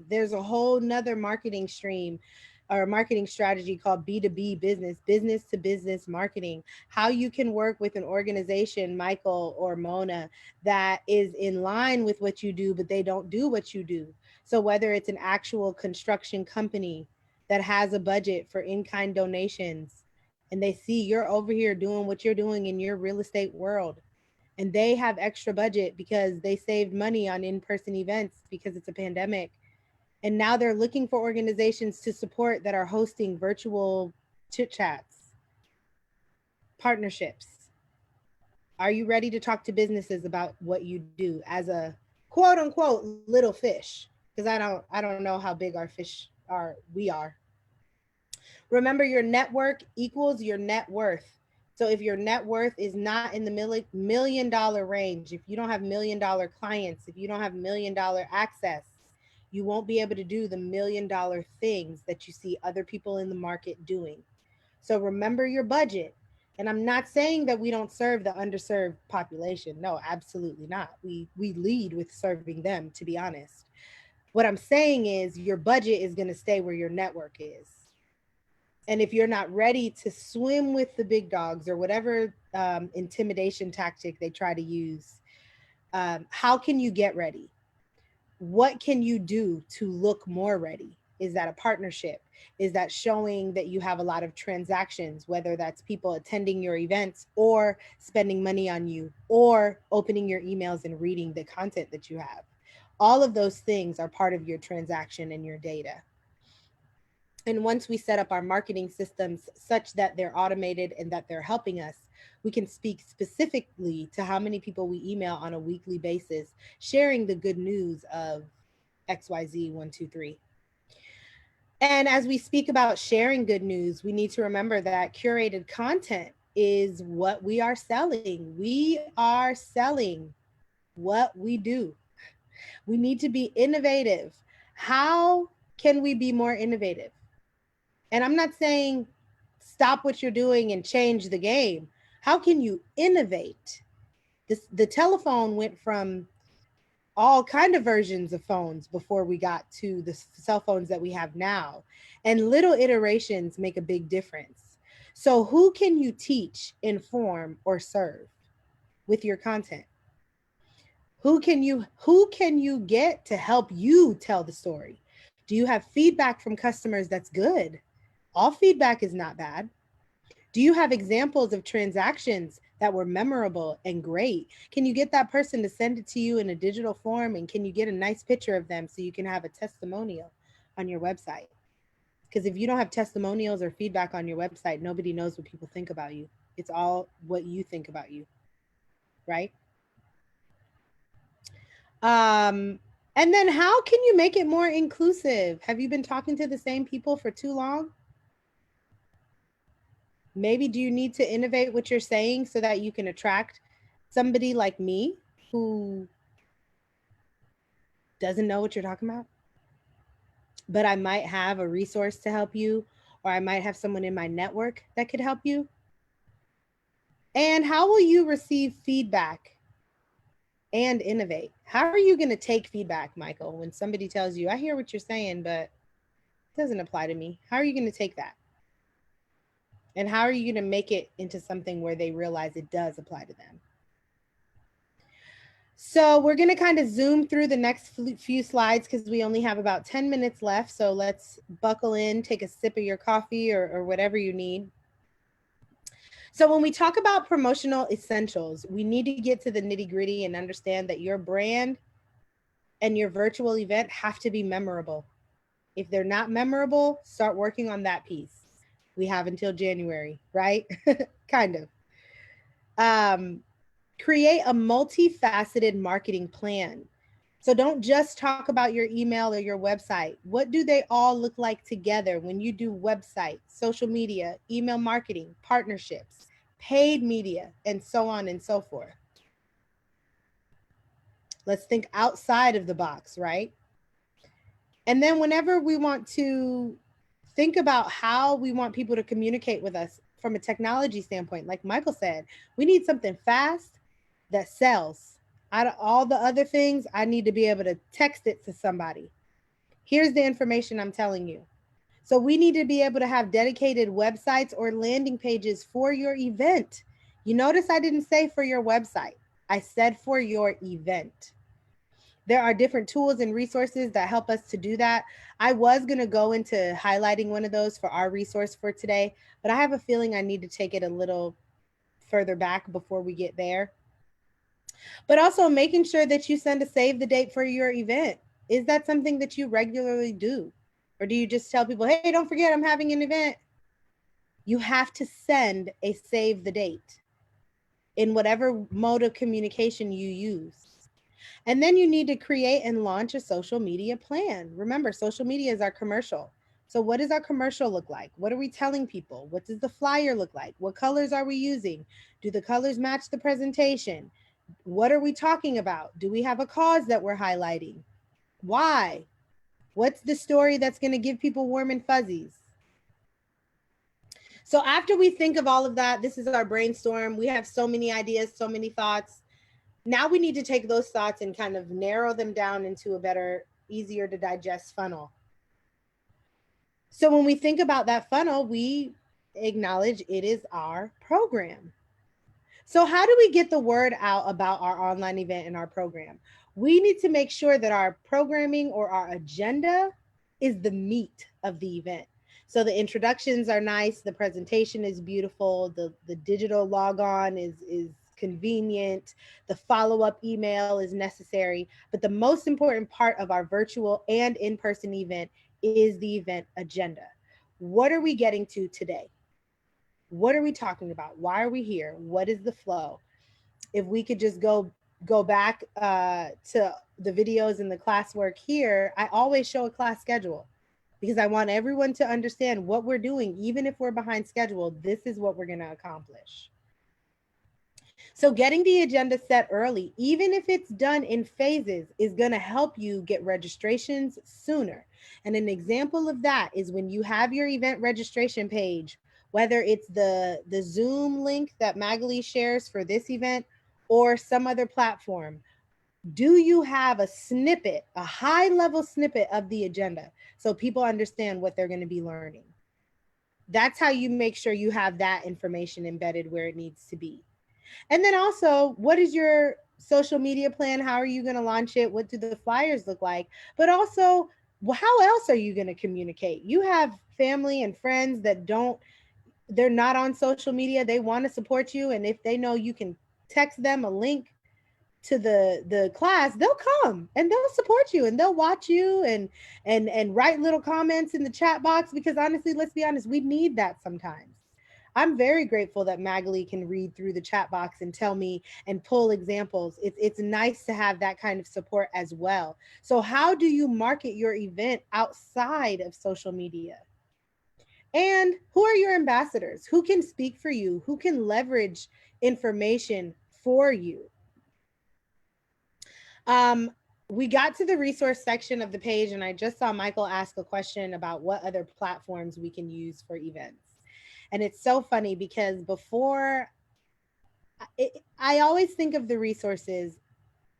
There's a whole nother marketing stream or marketing strategy called B2B business to business marketing. How you can work with an organization, Michael or Mona, that is in line with what you do, but they don't do what you do. So whether it's an actual construction company that has a budget for in-kind donations, and they see you're over here doing what you're doing in your real estate world, and they have extra budget because they saved money on in-person events because it's a pandemic. And now they're looking for organizations to support that are hosting virtual chit chats, partnerships. Are you ready to talk to businesses about what you do as a quote unquote little fish? Because I don't know how big our fish are. We are. Remember, your network equals your net worth. So if your net worth is not in the $1 million range, if you don't have $1 million clients, if you don't have $1 million access, you won't be able to do the $1 million things that you see other people in the market doing. So remember your budget. And I'm not saying that we don't serve the underserved population. No, absolutely not. We lead with serving them, to be honest. What I'm saying is your budget is going to stay where your network is. And if you're not ready to swim with the big dogs or whatever intimidation tactic they try to use, how can you get ready? What can you do to look more ready? Is that a partnership? Is that showing that you have a lot of transactions, whether that's people attending your events or spending money on you or opening your emails and reading the content that you have? All of those things are part of your transaction and your data. And once we set up our marketing systems such that they're automated and that they're helping us, we can speak specifically to how many people we email on a weekly basis, sharing the good news of XYZ 123. And as we speak about sharing good news, we need to remember that curated content is what we are selling. We are selling what we do. We need to be innovative. How can we be more innovative? And I'm not saying stop what you're doing and change the game. How can you innovate? The telephone went from all kind of versions of phones before we got to the cell phones that we have now. And little iterations make a big difference. So who can you teach, inform, or serve with your content? Who can you get to help you tell the story? Do you have feedback from customers that's good? All feedback is not bad. Do you have examples of transactions that were memorable and great? Can you get that person to send it to you in a digital form? And can you get a nice picture of them so you can have a testimonial on your website? Because if you don't have testimonials or feedback on your website, nobody knows what people think about you. It's all what you think about you, right? And then how can you make it more inclusive? Have you been talking to the same people for too long? Maybe do you need to innovate what you're saying so that you can attract somebody like me who doesn't know what you're talking about? But I might have a resource to help you, or I might have someone in my network that could help you. And how will you receive feedback and innovate? How are you going to take feedback, Michael, when somebody tells you, I hear what you're saying, but it doesn't apply to me? How are you going to take that? And how are you going to make it into something where they realize it does apply to them? So we're going to kind of zoom through the next few slides because we only have about 10 minutes left. So let's buckle in, take a sip of your coffee or whatever you need. So when we talk about promotional essentials, we need to get to the nitty gritty and understand that your brand and your virtual event have to be memorable. If they're not memorable, start working on that piece. We have until January, right? Kind of. Create a multifaceted marketing plan. So don't just talk about your email or your website. What do they all look like together when you do website, social media, email marketing, partnerships, paid media, and so on and so forth? Let's think outside of the box, right? And then whenever we want to think about how we want people to communicate with us from a technology standpoint, like Michael said, we need something fast that sells. Out of all the other things, I need to be able to text it to somebody. Here's the information I'm telling you. So we need to be able to have dedicated websites or landing pages for your event. You notice I didn't say for your website. I said for your event. There are different tools and resources that help us to do that. I was going to go into highlighting one of those for our resource for today, but I have a feeling I need to take it a little further back before we get there. But also making sure that you send a save the date for your event. Is that something that you regularly do? Or do you just tell people, hey, don't forget I'm having an event? You have to send a save the date in whatever mode of communication you use. And then you need to create and launch a social media plan. Remember, social media is our commercial. So what does our commercial look like? What are we telling people? What does the flyer look like? What colors are we using? Do the colors match the presentation? What are we talking about? Do we have a cause that we're highlighting? Why? What's the story that's going to give people warm and fuzzies? So after we think of all of that, this is our brainstorm. We have so many ideas, so many thoughts. Now we need to take those thoughts and kind of narrow them down into a better, easier to digest funnel. So when we think about that funnel, we acknowledge it is our program. So how do we get the word out about our online event and our program? We need to make sure that our programming or our agenda is the meat of the event. So the introductions are nice, the presentation is beautiful, the digital logon is convenient, the follow-up email is necessary, but the most important part of our virtual and in-person event is the event agenda. What are we getting to today? What are we talking about? Why are we here? What is the flow? If we could just go back to the videos and the classwork here, I always show a class schedule. because I want everyone to understand what we're doing. Even if we're behind schedule, this is what we're going to accomplish. So getting the agenda set early, even if it's done in phases, is going to help you get registrations sooner. And an example of that is when you have your event registration page, whether it's the Zoom link that Magali shares for this event or some other platform, do you have a snippet, a high level snippet of the agenda so people understand what they're going to be learning? That's how you make sure you have that information embedded where it needs to be. And then also, what is your social media plan? How are you going to launch it? What do the flyers look like? But also, how else are you going to communicate? You have family and friends that they're not on social media. They want to support you. And if they know you can text them a link to the class, they'll come and they'll support you and they'll watch you and write little comments in the chat box, because honestly, let's be honest, we need that sometimes. I'm very grateful that Magali can read through the chat box and tell me and pull examples. It's nice to have that kind of support as well. So how do you market your event outside of social media? And who are your ambassadors? Who can speak for you? Who can leverage information for you? We got to the resource section of the page, and I just saw Michael ask a question about what other platforms we can use for events. And it's so funny because I always think of the resources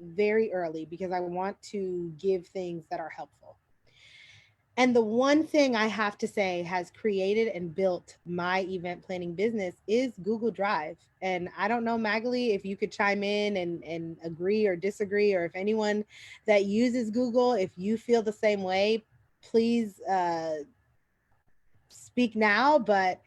very early because I want to give things that are helpful. And the one thing I have to say has created and built my event planning business is Google Drive. And I don't know, Magali, if you could chime in and agree or disagree, or if anyone that uses Google, if you feel the same way, please speak now. But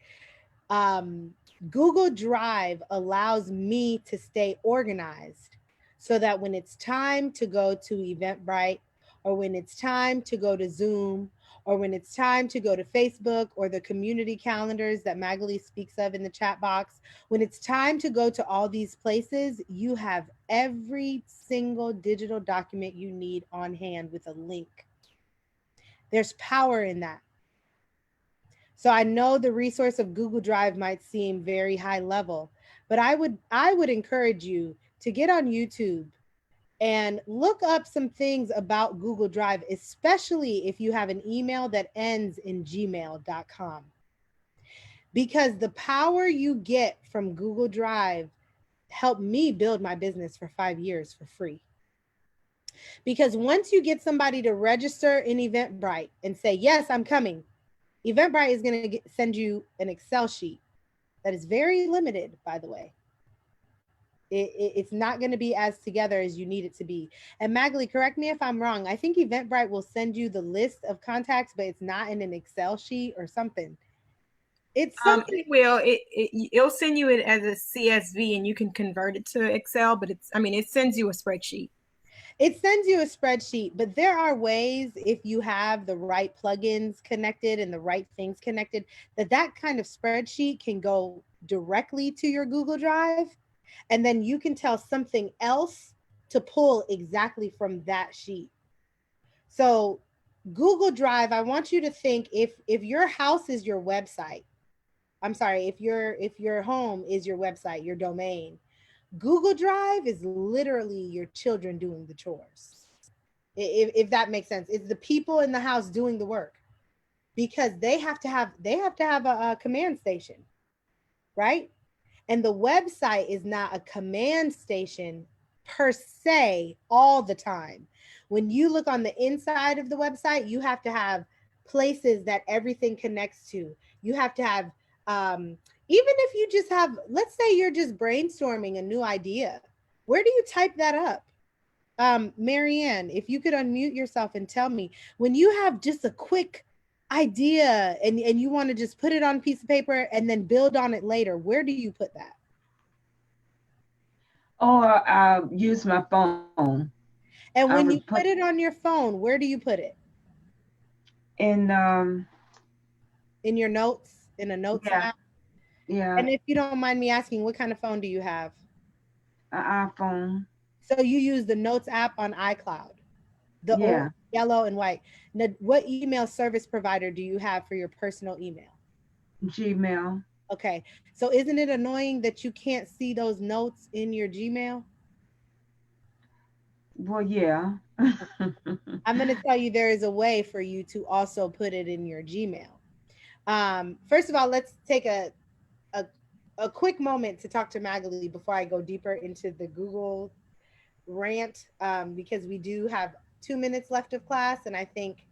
Google Drive allows me to stay organized so that when it's time to go to Eventbrite, or when it's time to go to Zoom, or when it's time to go to Facebook or the community calendars that Magali speaks of in the chat box, when it's time to go to all these places, you have every single digital document you need on hand with a link. There's power in that. So I know the resource of Google Drive might seem very high level, but I would encourage you to get on YouTube and look up some things about Google Drive, especially if you have an email that ends in gmail.com. Because the power you get from Google Drive helped me build my business for 5 years for free. Because once you get somebody to register in Eventbrite and say, yes, I'm coming, Eventbrite is going to send you an Excel sheet that is very limited, by the way. It's not going to be as together as you need it to be. And Magali, correct me if I'm wrong. I think Eventbrite will send you the list of contacts, but it's not in an Excel sheet or something. It's something. It'll send you it as a CSV and you can convert it to Excel, but it sends you a spreadsheet. It sends you a spreadsheet, but there are ways, if you have the right plugins connected and the right things connected, that kind of spreadsheet can go directly to your Google Drive. And then you can tell something else to pull exactly from that sheet. So Google Drive, I want you to think if your house is your website, I'm sorry, if your home is your website, your domain, Google Drive is literally your children doing the chores. If that makes sense. It's the people in the house doing the work, because they have to have a command station, right? And the website is not a command station per se all the time. When you look on the inside of the website, you have to have places that everything connects to. You have to have, even if you just have, let's say you're just brainstorming a new idea, where do you type that up? Marianne, if you could unmute yourself and tell me, when you have just a quick idea and you want to just put it on a piece of paper and then build on it later, where do you put that? Or I'll use my phone. And when you put it on your phone, where do you put it? In your notes, in a notes app? Yeah. And if you don't mind me asking, what kind of phone do you have? An iPhone. So you use the notes app on iCloud, the Yellow and white. Now, what email service provider do you have for your personal email? Gmail. Okay. So isn't it annoying that you can't see those notes in your Gmail? Well, yeah. I'm going to tell you there is a way for you to also put it in your Gmail. First of all, let's take a quick moment to talk to Magali before I go deeper into the Google rant, because we do have 2 minutes left of class, and I think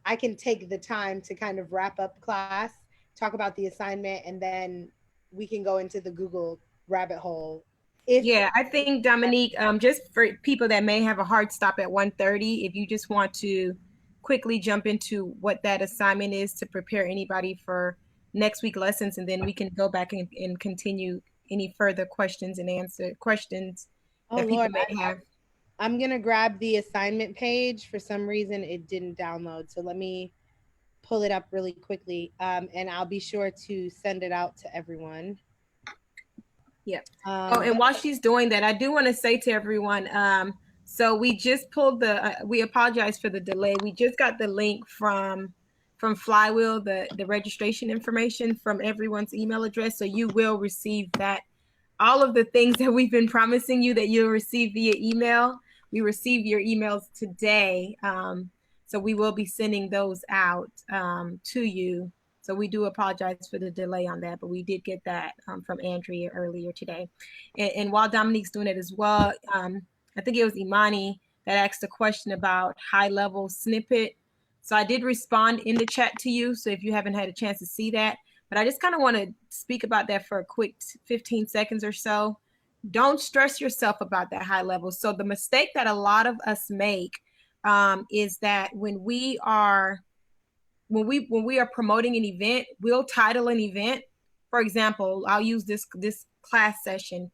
I can take the time to kind of wrap up class, talk about the assignment, and then we can go into the Google rabbit hole. Yeah, I think Dominique, just for people that may have a hard stop at 1:30, if you just want to quickly jump into what that assignment is to prepare anybody for next week lessons, and then we can go back and continue any further questions and answer questions that people may have. I'm going to grab the assignment page. For some reason, it didn't download. So let me pull it up really quickly, and I'll be sure to send it out to everyone. Yeah. And while she's doing that, I do want to say to everyone, so we just pulled we apologize for the delay. We just got the link from Flywheel, the registration information from everyone's email address. So you will receive that. All of the things that we've been promising you that you'll receive via email, we received your emails today. So we will be sending those out to you. So we do apologize for the delay on that, but we did get that from Andrea earlier today. And while Dominique's doing it as well, I think it was Imani that asked a question about high-level snippet. So I did respond in the chat to you. So if you haven't had a chance to see that, but I just kind of want to speak about that for a quick 15 seconds or so. Don't stress yourself about that high level. So the mistake that a lot of us make is that when we are promoting an event, we'll title an event. For example, I'll use this class session.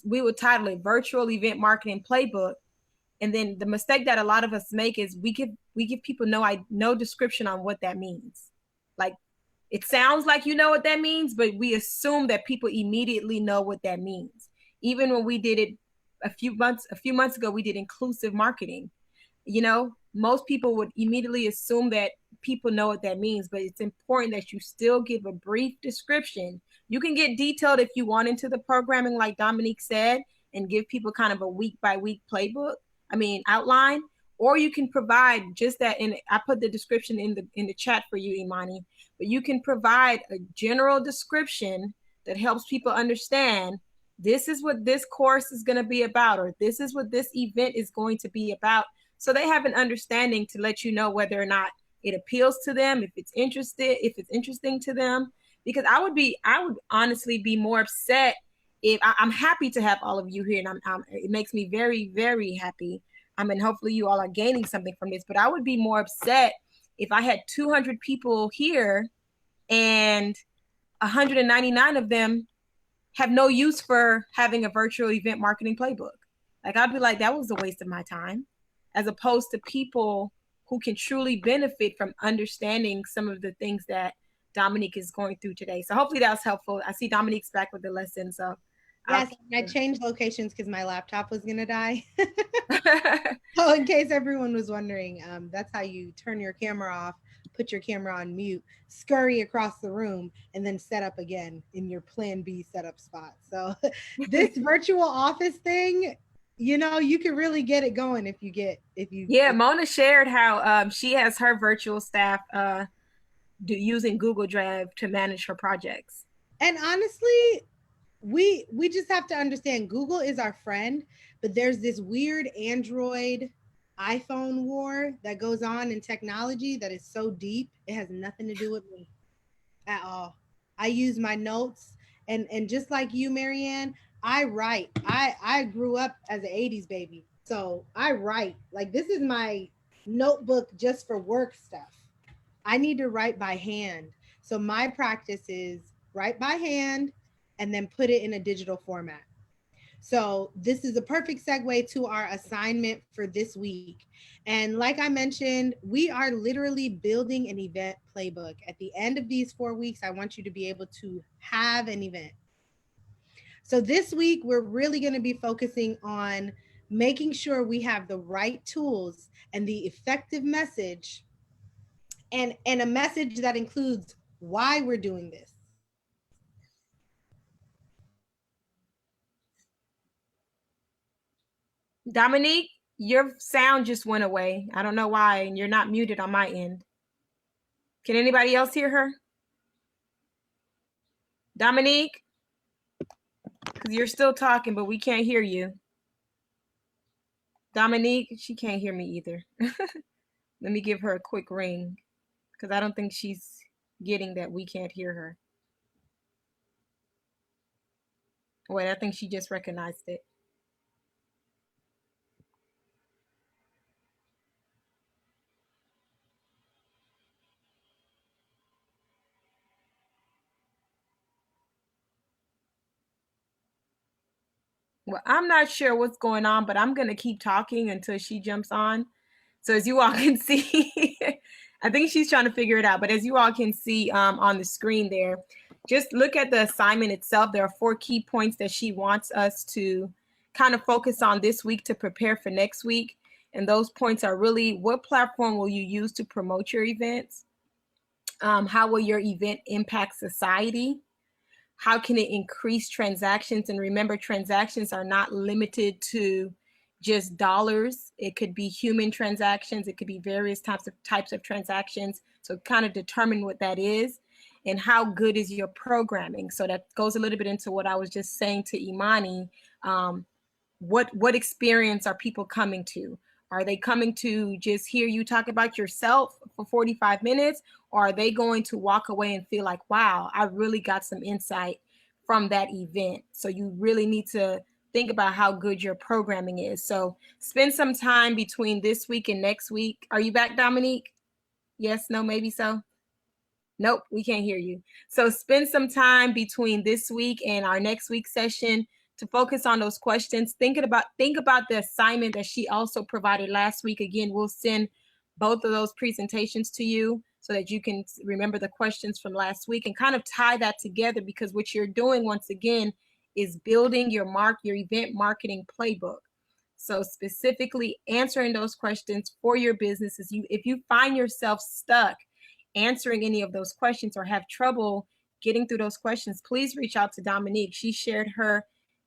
We would title it Virtual Event Marketing Playbook. And then the mistake that a lot of us make is we give people no description on what that means. Like, it sounds like you know what that means, but we assume that people immediately know what that means. Even when we did it a few months ago, we did inclusive marketing. You know, most people would immediately assume that people know what that means, but it's important that you still give a brief description. You can get detailed if you want into the programming, like Dominique said, and give people kind of a week by week outline, or you can provide just that. And I put the description in the chat for you, Imani, but you can provide a general description that helps people understand this is what this course is going to be about, or this is what this event is going to be about. So they have an understanding to let you know whether or not it appeals to them, if it's interesting to them. Because I would honestly be more upset if I'm happy to have all of you here, and it makes me very, very happy. Hopefully you all are gaining something from this, but I would be more upset if I had 200 people here and 199 of them have no use for having a virtual event marketing playbook. Like, I'd be like, that was a waste of my time, as opposed to people who can truly benefit from understanding some of the things that Dominique is going through today. So hopefully that was helpful. I see Dominique's back with the lesson. So yes, I changed locations because my laptop was gonna die. So in case everyone was wondering, that's how you turn your camera off, put your camera on mute, scurry across the room, and then set up again in your plan B setup spot. So this virtual office thing, you know, you can really get it going if you. Yeah, Mona shared how she has her virtual staff using Google Drive to manage her projects. And honestly, we just have to understand Google is our friend, but there's this weird Android iPhone war that goes on in technology that is so deep, it has nothing to do with me at all. I use my notes, and just like you, Marianne, I write. I grew up as an 80s baby, so I write. Like, this is my notebook just for work stuff. I need to write by hand. So my practice is write by hand and then put it in a digital format. So this is a perfect segue to our assignment for this week. And like I mentioned, we are literally building an event playbook. At the end of these 4 weeks, I want you to be able to have an event. So this week, we're really going to be focusing on making sure we have the right tools and the effective message, and a message that includes why we're doing this. Dominique, your sound just went away. I don't know why, and you're not muted on my end. Can anybody else hear her? Dominique? Because you're still talking, but we can't hear you. Dominique, she can't hear me either. Let me give her a quick ring, because I don't think she's getting that we can't hear her. Wait, I think she just recognized it. Well, I'm not sure what's going on, but I'm going to keep talking until she jumps on. So as you all can see, I think she's trying to figure it out. But as you all can see on the screen there, just look at the assignment itself. There are 4 key points that she wants us to kind of focus on this week to prepare for next week. And those points are really, what platform will you use to promote your events? How will your event impact society? How can it increase transactions? And remember, transactions are not limited to just dollars. It could be human transactions. It could be various types of transactions. So kind of determine what that is, and how good is your programming. So that goes a little bit into what I was just saying to Imani. What experience are people coming to? Are they coming to just hear you talk about yourself for 45 minutes? Or are they going to walk away and feel like, wow, I really got some insight from that event? So you really need to think about how good your programming is. So spend some time between this week and next week. Are you back, Dominique? Yes, no, maybe so. Nope, we can't hear you. So spend some time between this week and our next week's session to focus on those questions. Think about the assignment that she also provided last week. Again, we'll send both of those presentations to you so that you can remember the questions from last week and kind of tie that together, because what you're doing once again is building your event marketing playbook. So specifically answering those questions for your businesses. If you find yourself stuck answering any of those questions or have trouble getting through those questions, please reach out to Dominique. She shared her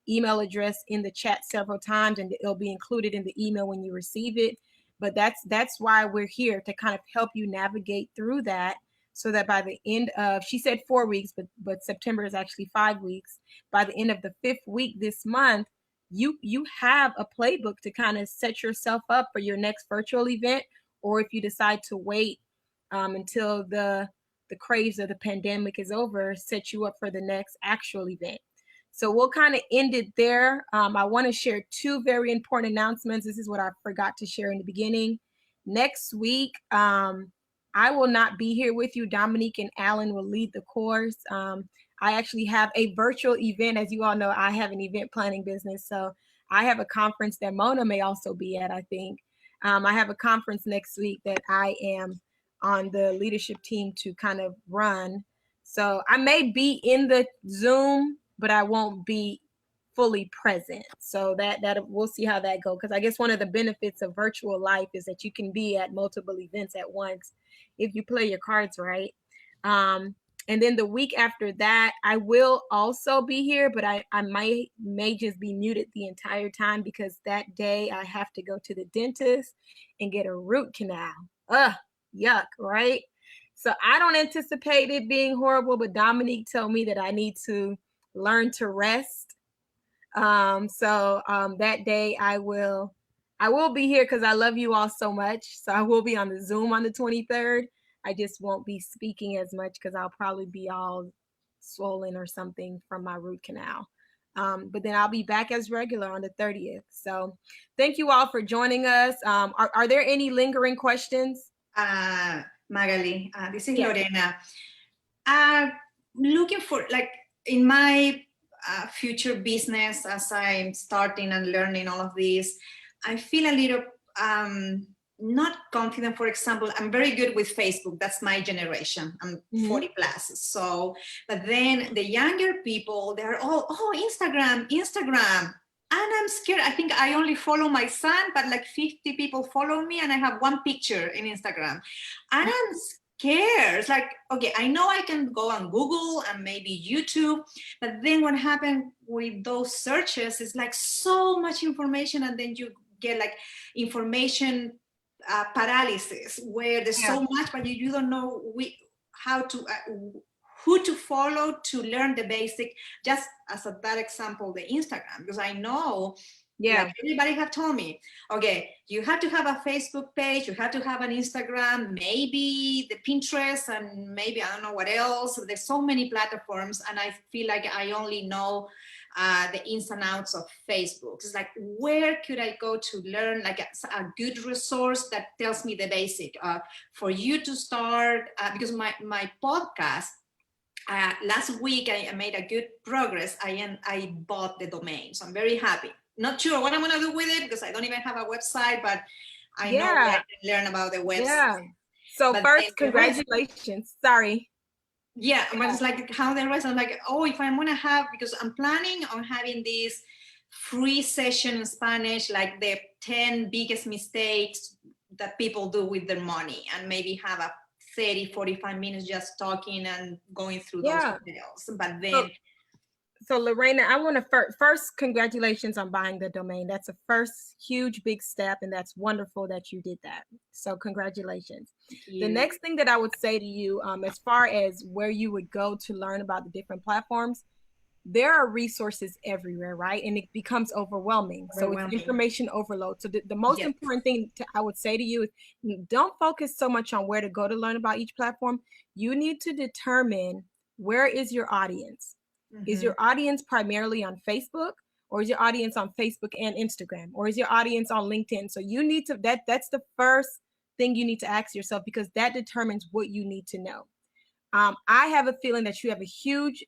email address in the chat several times, and it'll be included in the email when you receive it. But that's why we're here, to kind of help you navigate through that, so that by the end of, she said 4 weeks, but September is actually 5 weeks. By the end of the 5th week this month, you have a playbook to kind of set yourself up for your next virtual event, or if you decide to wait until the craze of the pandemic is over, set you up for the next actual event. So we'll kind of end it there. I want to share 2 very important announcements. This is what I forgot to share in the beginning. Next week, I will not be here with you. Dominique and Alan will lead the course. I actually have a virtual event. As you all know, I have an event planning business. So I have a conference that Mona may also be at, I think. I have a conference next week that I am on the leadership team to kind of run. So I may be in the Zoom, but I won't be fully present. So that we'll see how that goes. Because I guess one of the benefits of virtual life is that you can be at multiple events at once if you play your cards right. And then the week after that, I will also be here, but I may just be muted the entire time, because that day I have to go to the dentist and get a root canal. Ugh, yuck, right? So I don't anticipate it being horrible, but Dominique told me that I need to learn to rest. So that day I will be here, because I love you all so much. So I will be on the Zoom on the 23rd. I just won't be speaking as much, because I'll probably be all swollen or something from my root canal. But then I'll be back as regular on the 30th. So thank you all for joining us. Are there any lingering questions? Magali, this is Yes. Lorena. Looking for, like, in my future business, as I'm starting and learning all of this, I feel a little not confident. For example, I'm very good with Facebook. That's my generation. I'm 40 plus. So, but then the younger people, they're all, oh, Instagram. I'm scared. I think I only follow my son, but like 50 people follow me, and I have one picture in Instagram. And I'm scared. It's like, okay, I know I can go on Google and maybe YouTube, but then what happened with those searches is like so much information, and then you get like information paralysis, where there's so much, but you don't know how to who to follow to learn the basic. Just as that example, the Instagram, because I know, like everybody have told me, okay, you have to have a Facebook page, you have to have an Instagram, maybe the Pinterest, and maybe I don't know what else. There's so many platforms, and I feel like I only know the ins and outs of Facebook. It's like, where could I go to learn like a good resource that tells me the basic for you to start? Because my podcast, last week I made a good progress. I bought the domain, so I'm very happy. Not sure what I'm gonna do with it because I don't even have a website, but I know that I can learn about the website. Yeah. So but first, congratulations. Sorry. Yeah, but it's like how the rest, I'm like, oh, if I'm gonna have, because I'm planning on having this free session in Spanish, like the 10 biggest mistakes that people do with their money, and maybe have a 30-45 minutes just talking and going through those details. But then so Lorena, I want to first congratulations on buying the domain. That's a first huge big step, and that's wonderful that you did that. So congratulations. The next thing that I would say to you, as far as where you would go to learn about the different platforms, there are resources everywhere, right? And it becomes overwhelming. So it's information overload. So the most important thing I would say to you is, don't focus so much on where to go to learn about each platform. You need to determine, where is your audience? Is your audience primarily on Facebook, or is your audience on Facebook and Instagram, or is your audience on LinkedIn? So you need to, that's the first thing you need to ask yourself, because that determines what you need to know. I have a feeling that you have a huge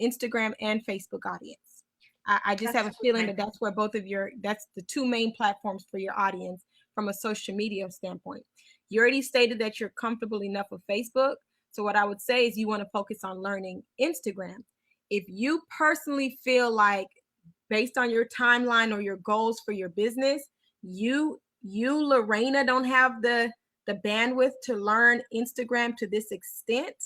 Instagram and Facebook audience. I just have a feeling that that's where both of that's the two main platforms for your audience from a social media standpoint. You already stated that you're comfortable enough with Facebook. So what I would say is you want to focus on learning Instagram. If you personally feel like, based on your timeline or your goals for your business, you Lorena, don't have the bandwidth to learn Instagram to this extent,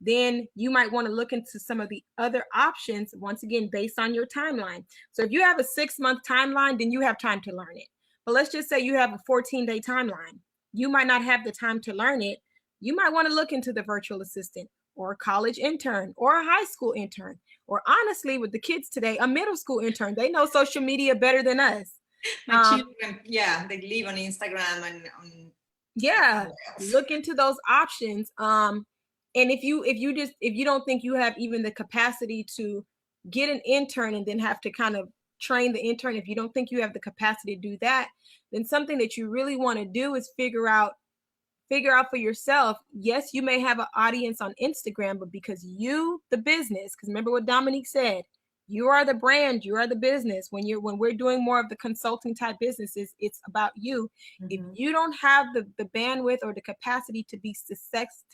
then you might want to look into some of the other options, once again, based on your timeline. So if you have a 6-month timeline, then you have time to learn it. But let's just say you have a 14-day timeline. You might not have the time to learn it. You might want to look into the virtual assistant, or a college intern, or a high school intern, or honestly, with the kids today, a middle school intern. They know social media better than us. My children, they live on Instagram and on. Look into those options. And if you don't think you have even the capacity to get an intern and then have to kind of train the intern, if you don't think you have the capacity to do that, then something that you really want to do is figure out for yourself. Yes, you may have an audience on Instagram, but because you, the business, because remember what Dominique said, you are the brand, you are the business. When we're doing more of the consulting type businesses, it's about you. If you don't have the bandwidth or the capacity to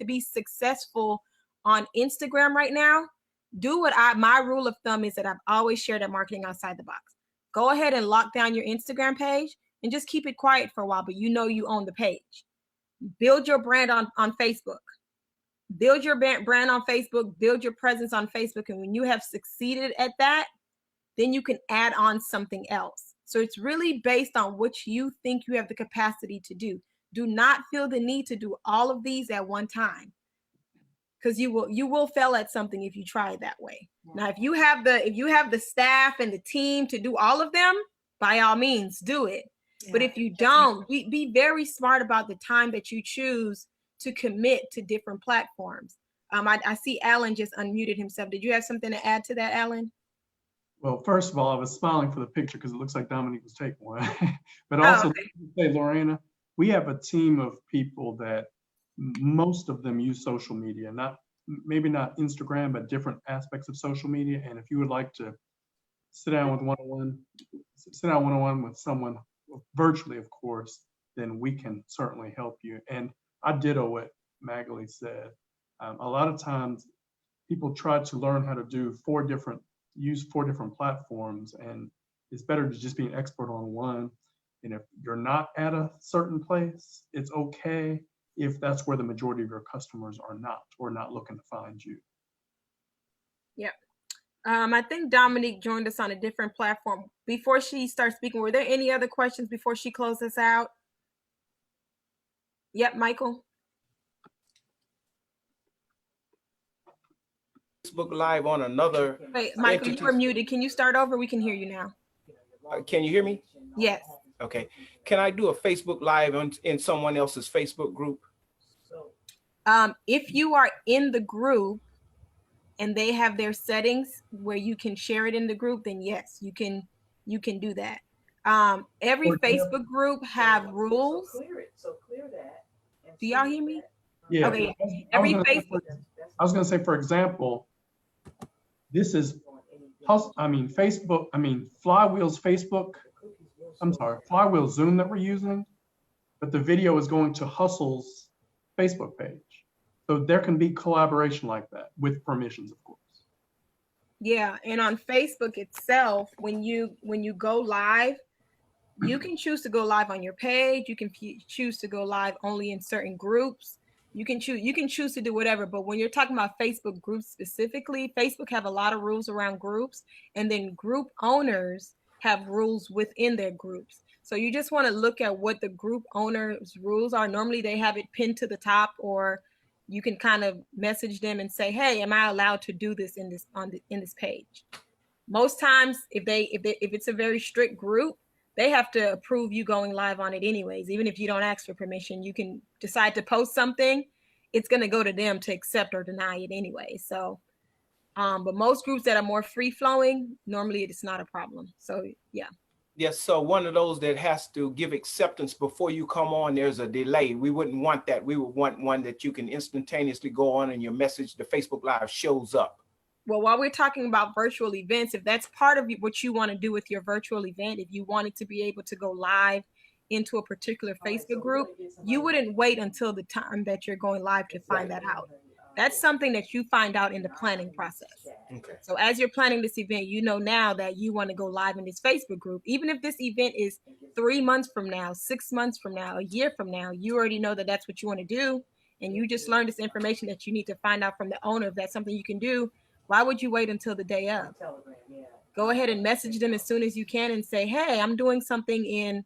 be successful on Instagram right now, do what my rule of thumb is that I've always shared at Marketing Outside the Box. Go ahead and lock down your Instagram page and just keep it quiet for a while, but you own the page. Build your brand on Facebook. Build your brand on Facebook, build your presence on Facebook. And when you have succeeded at that, then you can add on something else. So it's really based on what you think you have the capacity to do. Do not feel the need to do all of these at one time, because you will fail at something if you try it that way. Now, if you have the staff and the team to do all of them, by all means, do it. But if you don't, be very smart about the time that you choose to commit to different platforms. I see Alan just unmuted himself. Did you have something to add to that, Alan? Well, first of all, I was smiling for the picture because it looks like Dominique was taking one. But also, say, Lorena, we have a team of people that most of them use social media, maybe not Instagram, but different aspects of social media. And if you would like to sit down one-on-one with someone, virtually, of course, then we can certainly help you. And I ditto what Magali said. A lot of times people try to learn how to use 4 different platforms, and it's better to just be an expert on one. And if you're not at a certain place, it's okay if that's where the majority of your customers are not, or not looking to find you. Yeah. I think Dominique joined us on a different platform. Before she starts speaking, were there any other questions before she closes us out? Yep, Michael. Facebook Live on another. Wait, Michael, you were muted. Can you start over? We can hear you now. Can you hear me? Yes. Okay. Can I do a Facebook Live in someone else's Facebook group? If you are in the group and they have their settings where you can share it in the group, then yes, you can do that. Every Facebook group have rules. Do y'all hear me? Yeah. Okay. I was going to say, for example, this is, Flywheel's Facebook, Flywheel Zoom that we're using, but the video is going to Hustle's Facebook page. So there can be collaboration like that with permissions, of course. Yeah, and on Facebook itself, when you go live, you can choose to go live on your page. You can choose to go live only in certain groups. You can choose to do whatever. But when you're talking about Facebook groups specifically, Facebook have a lot of rules around groups, and then group owners have rules within their groups. So you just want to look at what the group owners' rules are. Normally they have it pinned to the top, or you can kind of message them and say, "Hey, am I allowed to do this in this page?" Most times, if it's a very strict group, they have to approve you going live on it anyways. Even if you don't ask for permission, you can decide to post something. It's going to go to them to accept or deny it anyway. So, but most groups that are more free flowing, normally it's not a problem. So yeah. Yes, so one of those that has to give acceptance before you come on, there's a delay. We wouldn't want that. We would want one that you can instantaneously go on and your message, the Facebook Live shows up. Well, while we're talking about virtual events, if that's part of what you want to do with your virtual event, if you wanted to be able to go live into a particular Facebook group, you wouldn't wait until the time that you're going live to find that out. That's something that you find out in the planning process. Okay. So as you're planning this event, you know now that you want to go live in this Facebook group. Even if this event is 3 months from now, 6 months from now, a year from now, you already know that that's what you want to do. And you just learned this information that you need to find out from the owner if that's something you can do. Why would you wait until the day of? Go ahead and message them as soon as you can and say, "Hey, I'm doing something in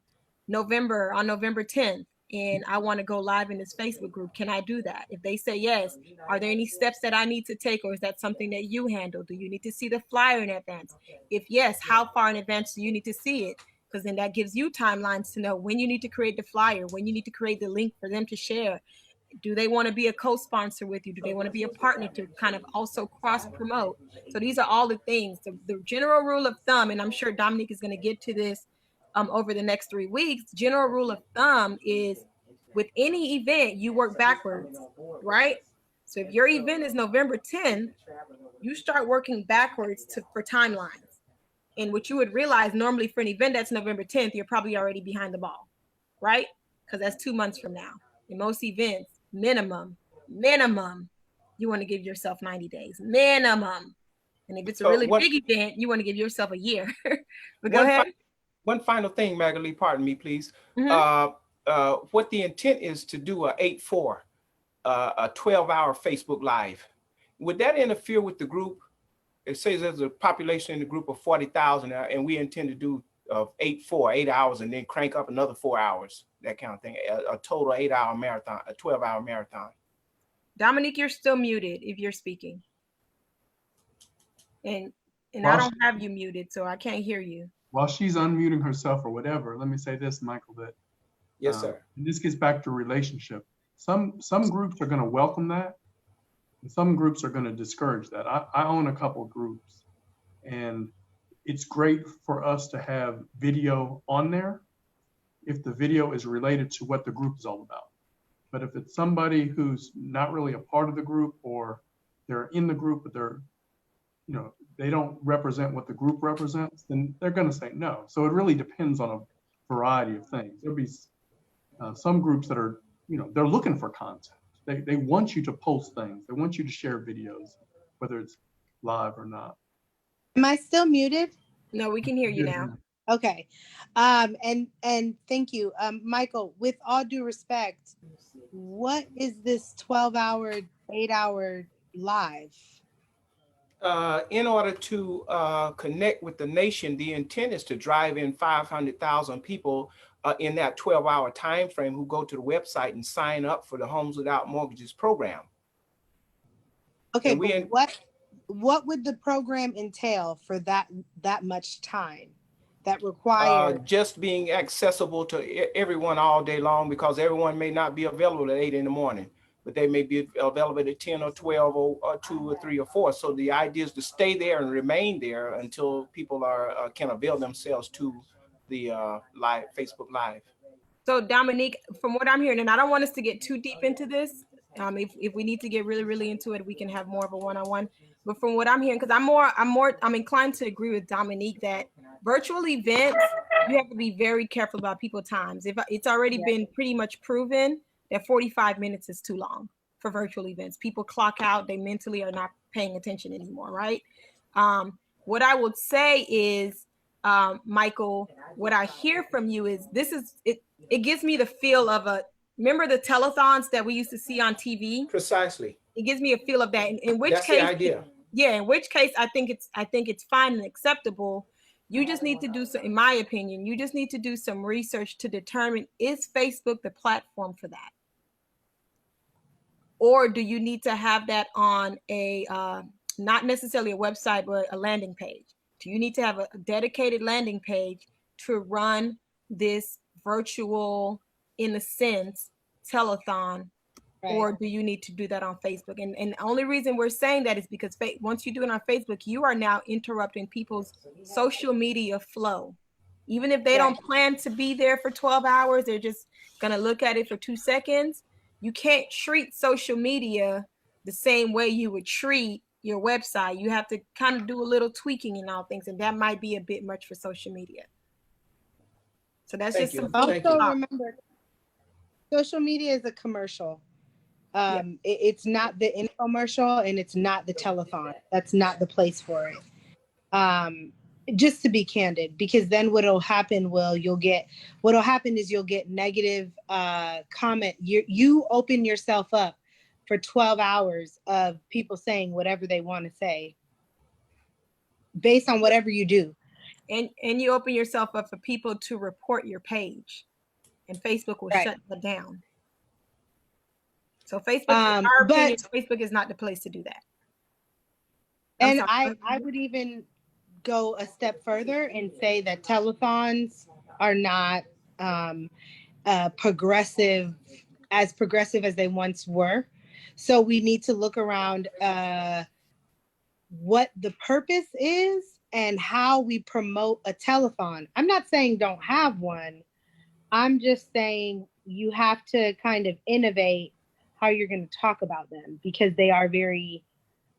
November, on November 10th, and I want to go live in this Facebook group. Can I do that?" If they say yes, are there any steps that I need to take, or is that something that you handle? Do you need to see the flyer in advance? If yes, how far in advance do you need to see it? Because then that gives you timelines to know when you need to create the flyer, when you need to create the link for them to share. Do they want to be a co-sponsor with you? Do they want to be a partner to kind of also cross-promote? So these are all the things. The general rule of thumb, and I'm sure Dominique is going to get to this over the next 3 weeks. General rule of thumb is with any event, you work backwards, right? So if your event is November 10th, you start working backwards for timelines. And what you would realize normally for an event that's November 10th, you're probably already behind the ball, right? Because that's 2 months from now. In most events, minimum, you want to give yourself 90 days, minimum. And if it's a really big event, you want to give yourself a year. But go ahead. One final thing, Magali, pardon me, please. What the intent is to do a 8-4, a 12-hour Facebook Live. Would that interfere with the group? It says there's a population in the group of 40,000, and we intend to do 8-4, 8 hours, and then crank up another 4 hours, that kind of thing. A total 8-hour marathon, a 12-hour marathon. Dominique, you're still muted if you're speaking. And I don't have you muted, so I can't hear you. While she's unmuting herself or whatever, let me say this, Michael, that yes, sir. And this gets back to relationship. Some groups are going to welcome that, and some groups are going to discourage that. I own a couple of groups, and it's great for us to have video on there if the video is related to what the group is all about. But if it's somebody who's not really a part of the group, or they're in the group but they're, they don't represent what the group represents, then they're going to say no. So it really depends on a variety of things. There'll be some groups that are, they're looking for content. They want you to post things. They want you to share videos, whether it's live or not. Am I still muted? No, we can hear you now. Okay. And thank you. Michael, with all due respect, what is this 12-hour, 8-hour live? In order to connect with the nation, the intent is to drive in 500,000 people in that 12-hour time frame who go to the website and sign up for the Homes Without Mortgages program. Okay, but what would the program entail for that much time that requires? Just being accessible to everyone all day long, because everyone may not be available at 8 in the morning, but they may be available at 10 or 12 or 2 or 3 or 4. So the idea is to stay there and remain there until people can avail themselves to the live Facebook Live. So Dominique, from what I'm hearing, and I don't want us to get too deep into this. If we need to get really, really into it, we can have more of a one-on-one. But from what I'm hearing, because I'm inclined to agree with Dominique that virtual events, you have to be very careful about people's times. If it's already been pretty much proven that 45 minutes is too long for virtual events. People clock out, they mentally are not paying attention anymore, right? What I would say is, Michael, what I hear from you is it gives me the feel of remember the telethons that we used to see on TV? Precisely. It gives me a feel of that. In which That's case, the idea. In which case I think it's fine and acceptable. You just need to do some, in my opinion, you just need to do some research to determine, is Facebook the platform for that? Or do you need to have that on a, not necessarily a website, but a landing page? Do you need to have a dedicated landing page to run this virtual, in a sense, telethon? Right. Or do you need to do that on Facebook? And the only reason we're saying that is because once you do it on Facebook, you are now interrupting people's social media flow. Even if they don't plan to be there for 12 hours, they're just going to look at it for 2 seconds. You can't treat social media the same way you would treat your website. You have to kind of do a little tweaking in all things, and that might be a bit much for social media. So that's just some. Also remember, social media is a commercial. It's not the infomercial, and it's not the telethon. That's not the place for it. Just to be candid, because then what'll happen you'll get negative comment. You open yourself up for 12 hours of people saying whatever they want to say based on whatever you do. And you open yourself up for people to report your page, and Facebook will shut that down. So Facebook, in our opinion, Facebook is not the place to do that. And I would even go a step further and say that telethons are not progressive as they once were. So we need to look around what the purpose is and how we promote a telethon. I'm not saying don't have one. I'm just saying you have to kind of innovate how you're going to talk about them, because they are very,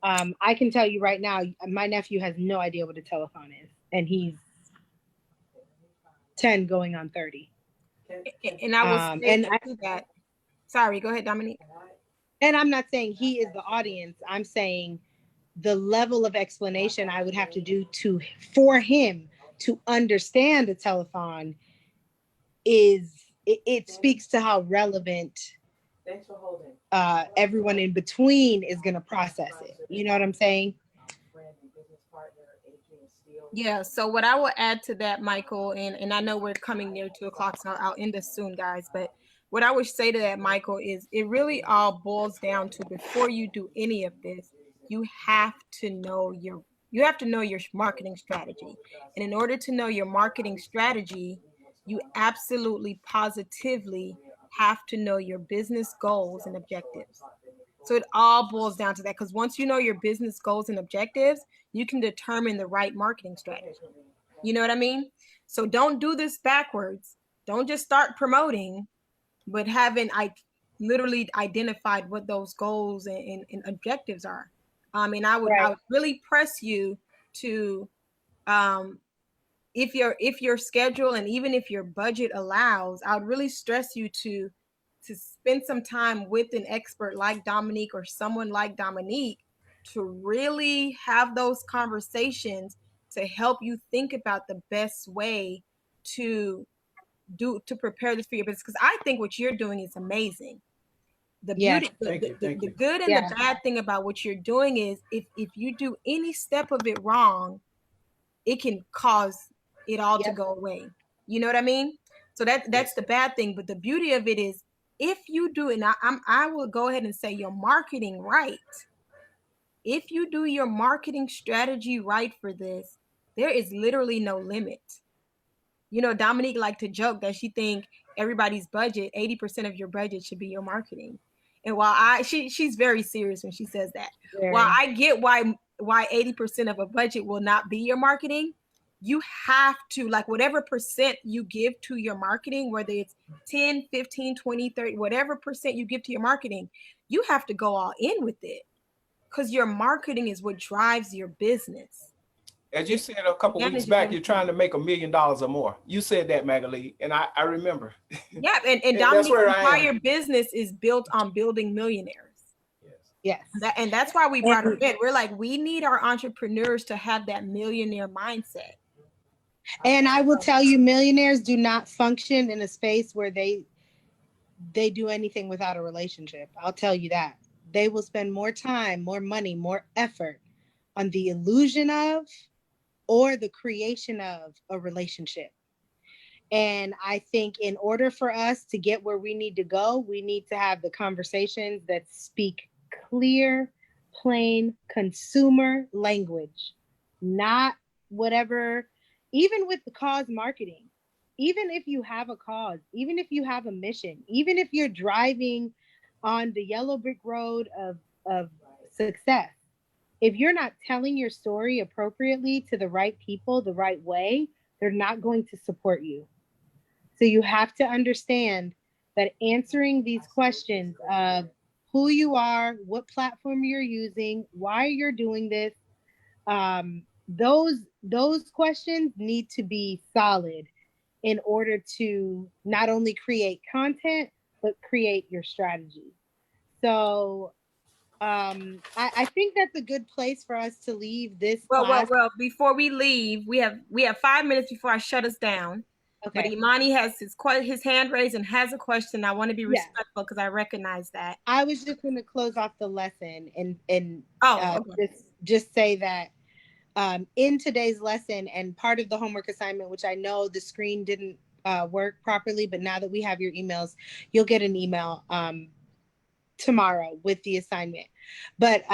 I can tell you right now, my nephew has no idea what a telethon is, and he's 10 going on 30. And I will say that. Sorry, go ahead, Dominique. And I'm not saying he is the audience. I'm saying the level of explanation I would have to do for him to understand a telethon it speaks to how relevant everyone in between is going to process it. You know what I'm saying? Yeah. So what I will add to that, Michael, and I know we're coming near 2:00, so I'll end this soon, guys. But what I would say to that, Michael, is it really all boils down to, before you do any of this, you have to know your marketing strategy. And in order to know your marketing strategy, you absolutely positively have to know your business goals and objectives. So it all boils down to that, because once you know your business goals and objectives, you can determine the right marketing strategy. You know what I mean? So don't do this backwards. Don't just start promoting, but haven't literally identified what those goals and objectives are. And I would really press you to, if your schedule and even if your budget allows, I would really stress you to spend some time with an expert like Dominique or someone like Dominique to really have those conversations to help you think about the best way to prepare this for your business. Because I think what you're doing is amazing. The beauty, the good and the bad thing about what you're doing is if you do any step of it wrong, it can cause it all to go away. You know what I mean? So that's the bad thing. But the beauty of it is if you do it, and I will go ahead and say your marketing right. If you do your marketing strategy right for this, there is literally no limit. You know, Dominique liked to joke that she think everybody's budget, 80% of your budget should be your marketing. And while she's very serious when she says that. While I get why 80% of a budget will not be your marketing, you have to, like, whatever percent you give to your marketing, whether it's 10, 15, 20, 30, whatever percent you give to your marketing, you have to go all in with it. Because your marketing is what drives your business. As you said a couple weeks back, you're trying to make $1 million or more. You said that, Magali, and I remember. Yeah, and Dominique's entire business is built on building millionaires. Yes. And that's why we brought her in. We're like, we need our entrepreneurs to have that millionaire mindset. And I will tell you, millionaires do not function in a space where they do anything without a relationship. I'll tell you that. They will spend more time, more money, more effort on the illusion of or the creation of a relationship. And I think in order for us to get where we need to go, we need to have the conversations that speak clear, plain consumer language, not whatever, even with the cause marketing. Even if you have a cause, even if you have a mission, even if you're driving on the yellow brick road of success, if you're not telling your story appropriately to the right people, the right way, they're not going to support you. So you have to understand that answering these questions of who you are, what platform you're using, why you're doing this, those questions need to be solid in order to not only create content, but create your strategy. So I think that's a good place for us to leave this class. Well, before we leave, we have 5 minutes before I shut us down. Okay. But Imani has his hand raised and has a question. I want to be respectful because I recognize that. I was just going to close off the lesson and okay. just say that in today's lesson and part of the homework assignment, which I know the screen didn't work properly, but now that we have your emails, you'll get an email tomorrow with the assignment. But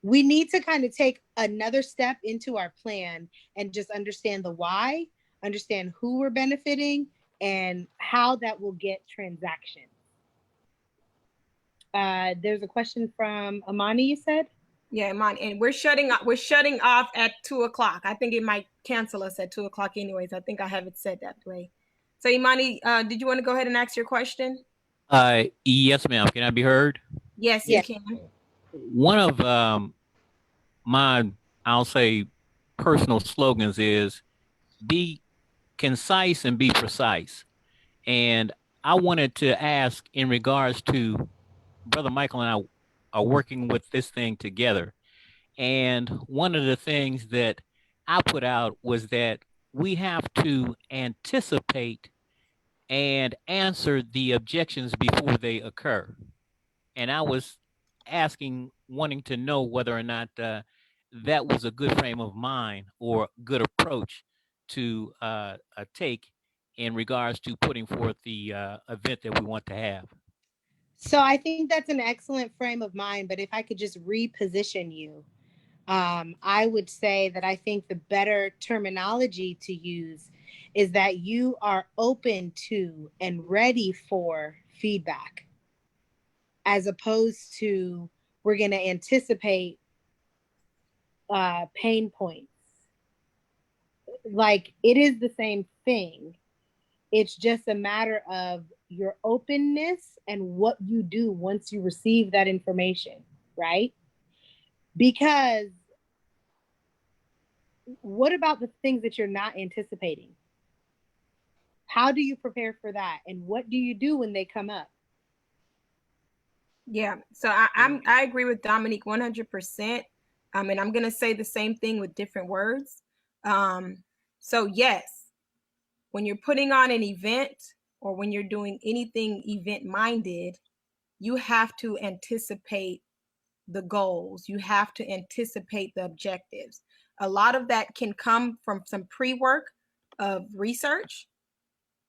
we need to kind of take another step into our plan and just understand the why, understand who we're benefiting, and how that will get transactions. There's a question from Imani, you said? Yeah, Imani, and we're shutting off at 2:00. I think it might cancel us at 2:00 anyways. I think I have it set that way. So Imani, did you want to go ahead and ask your question? Yes, ma'am. Can I be heard? Yes, you can. One of my, I'll say, personal slogans is be concise and be precise. And I wanted to ask in regards to Brother Michael and I are working with this thing together. And one of the things that I put out was that we have to anticipate and answer the objections before they occur. And I was wanting to know whether or not that was a good frame of mind or good approach to take in regards to putting forth the event that we want to have. So I think that's an excellent frame of mind, but if I could just reposition you, I would say that I think the better terminology to use is that you are open to and ready for feedback, as opposed to we're going to anticipate pain points. Like, it is the same thing. It's just a matter of your openness and what you do once you receive that information, right? Because what about the things that you're not anticipating? How do you prepare for that? And what do you do when they come up? Yeah, so I agree with Dominique 100%. And I'm going to say the same thing with different words. So yes, when you're putting on an event or when you're doing anything event minded, you have to anticipate the goals. You have to anticipate the objectives. A lot of that can come from some pre-work of research.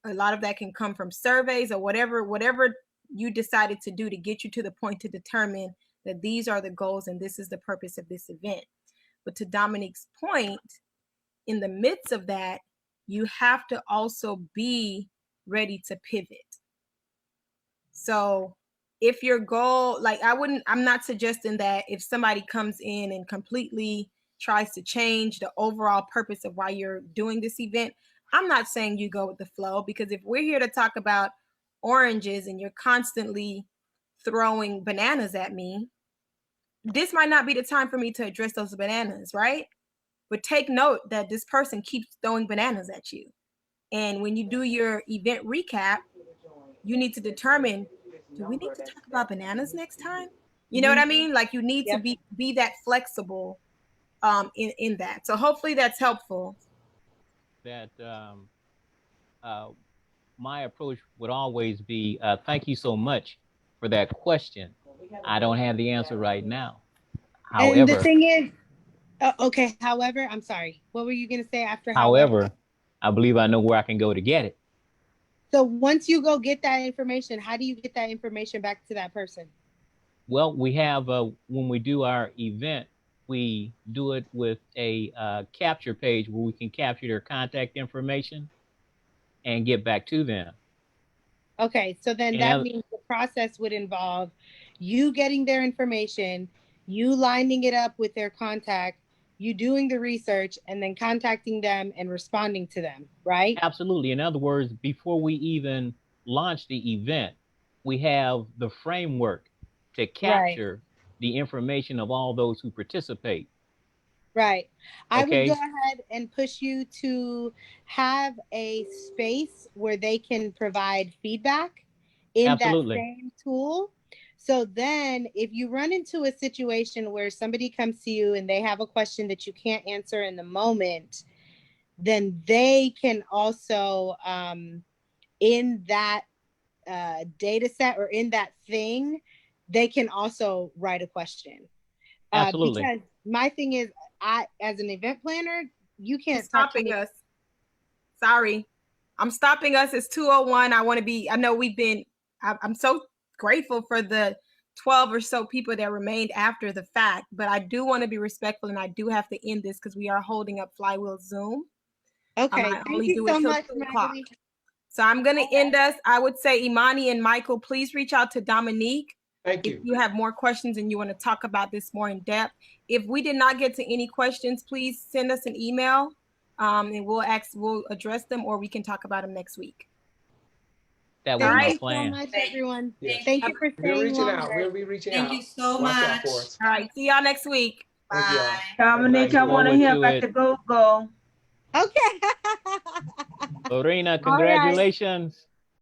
A lot of that can come from surveys or whatever you decided to do to get you to the point to determine that these are the goals and this is the purpose of this event. But to Dominique's point, in the midst of that, you have to also be ready to pivot. So if your goal, like I'm not suggesting that if somebody comes in and completely tries to change the overall purpose of why you're doing this event, I'm not saying you go with the flow, because if we're here to talk about oranges and you're constantly throwing bananas at me, this might not be the time for me to address those bananas, right? But take note that this person keeps throwing bananas at you. And when you do your event recap, you need to determine, do we need to talk about bananas next time? You know what I mean? Like you need to be that flexible in that. So hopefully that's helpful. That my approach would always be, thank you so much for that question. I don't have the answer right now. However, and the thing is, okay, however, I'm sorry. What were you going to say after however? I believe I know where I can go to get it. So once you go get that information, how do you get that information back to that person? Well, we have, when we do our event, we do it with a capture page where we can capture their contact information and get back to them. Okay, so then that means the process would involve you getting their information, you lining it up with their contact, you doing the research, and then contacting them and responding to them, right? Absolutely. In other words, before we even launch the event, we have the framework to capture the information of all those who participate. Right. I would go ahead and push you to have a space where they can provide feedback in that same tool. So then if you run into a situation where somebody comes to you and they have a question that you can't answer in the moment, then they can also, in that data set or in that thing, they can also write a question. Absolutely. Because my thing is, I, as an event planner, you can't stopping us. Sorry, I'm stopping us. It's 2:01. I know I'm so grateful for the 12 or so people that remained after the fact, but I do want to be respectful and I do have to end this because we are holding up Flywheel Zoom. Okay, I only do it till 2 o'clock. So I'm going to end us. I would say, Imani and Michael, please reach out to Dominique. Thank you. If you have more questions and you want to talk about this more in depth. If we did not get to any questions, please send us an email and we'll address them, or we can talk about them next week. That was my plan. Thank you so much, everyone. Yes. Thank you for staying longer. We'll be reaching out. Thank you so much. All right. See y'all next week. Bye. Dominique, I want to hear about the go-go. Okay. Lorena, congratulations.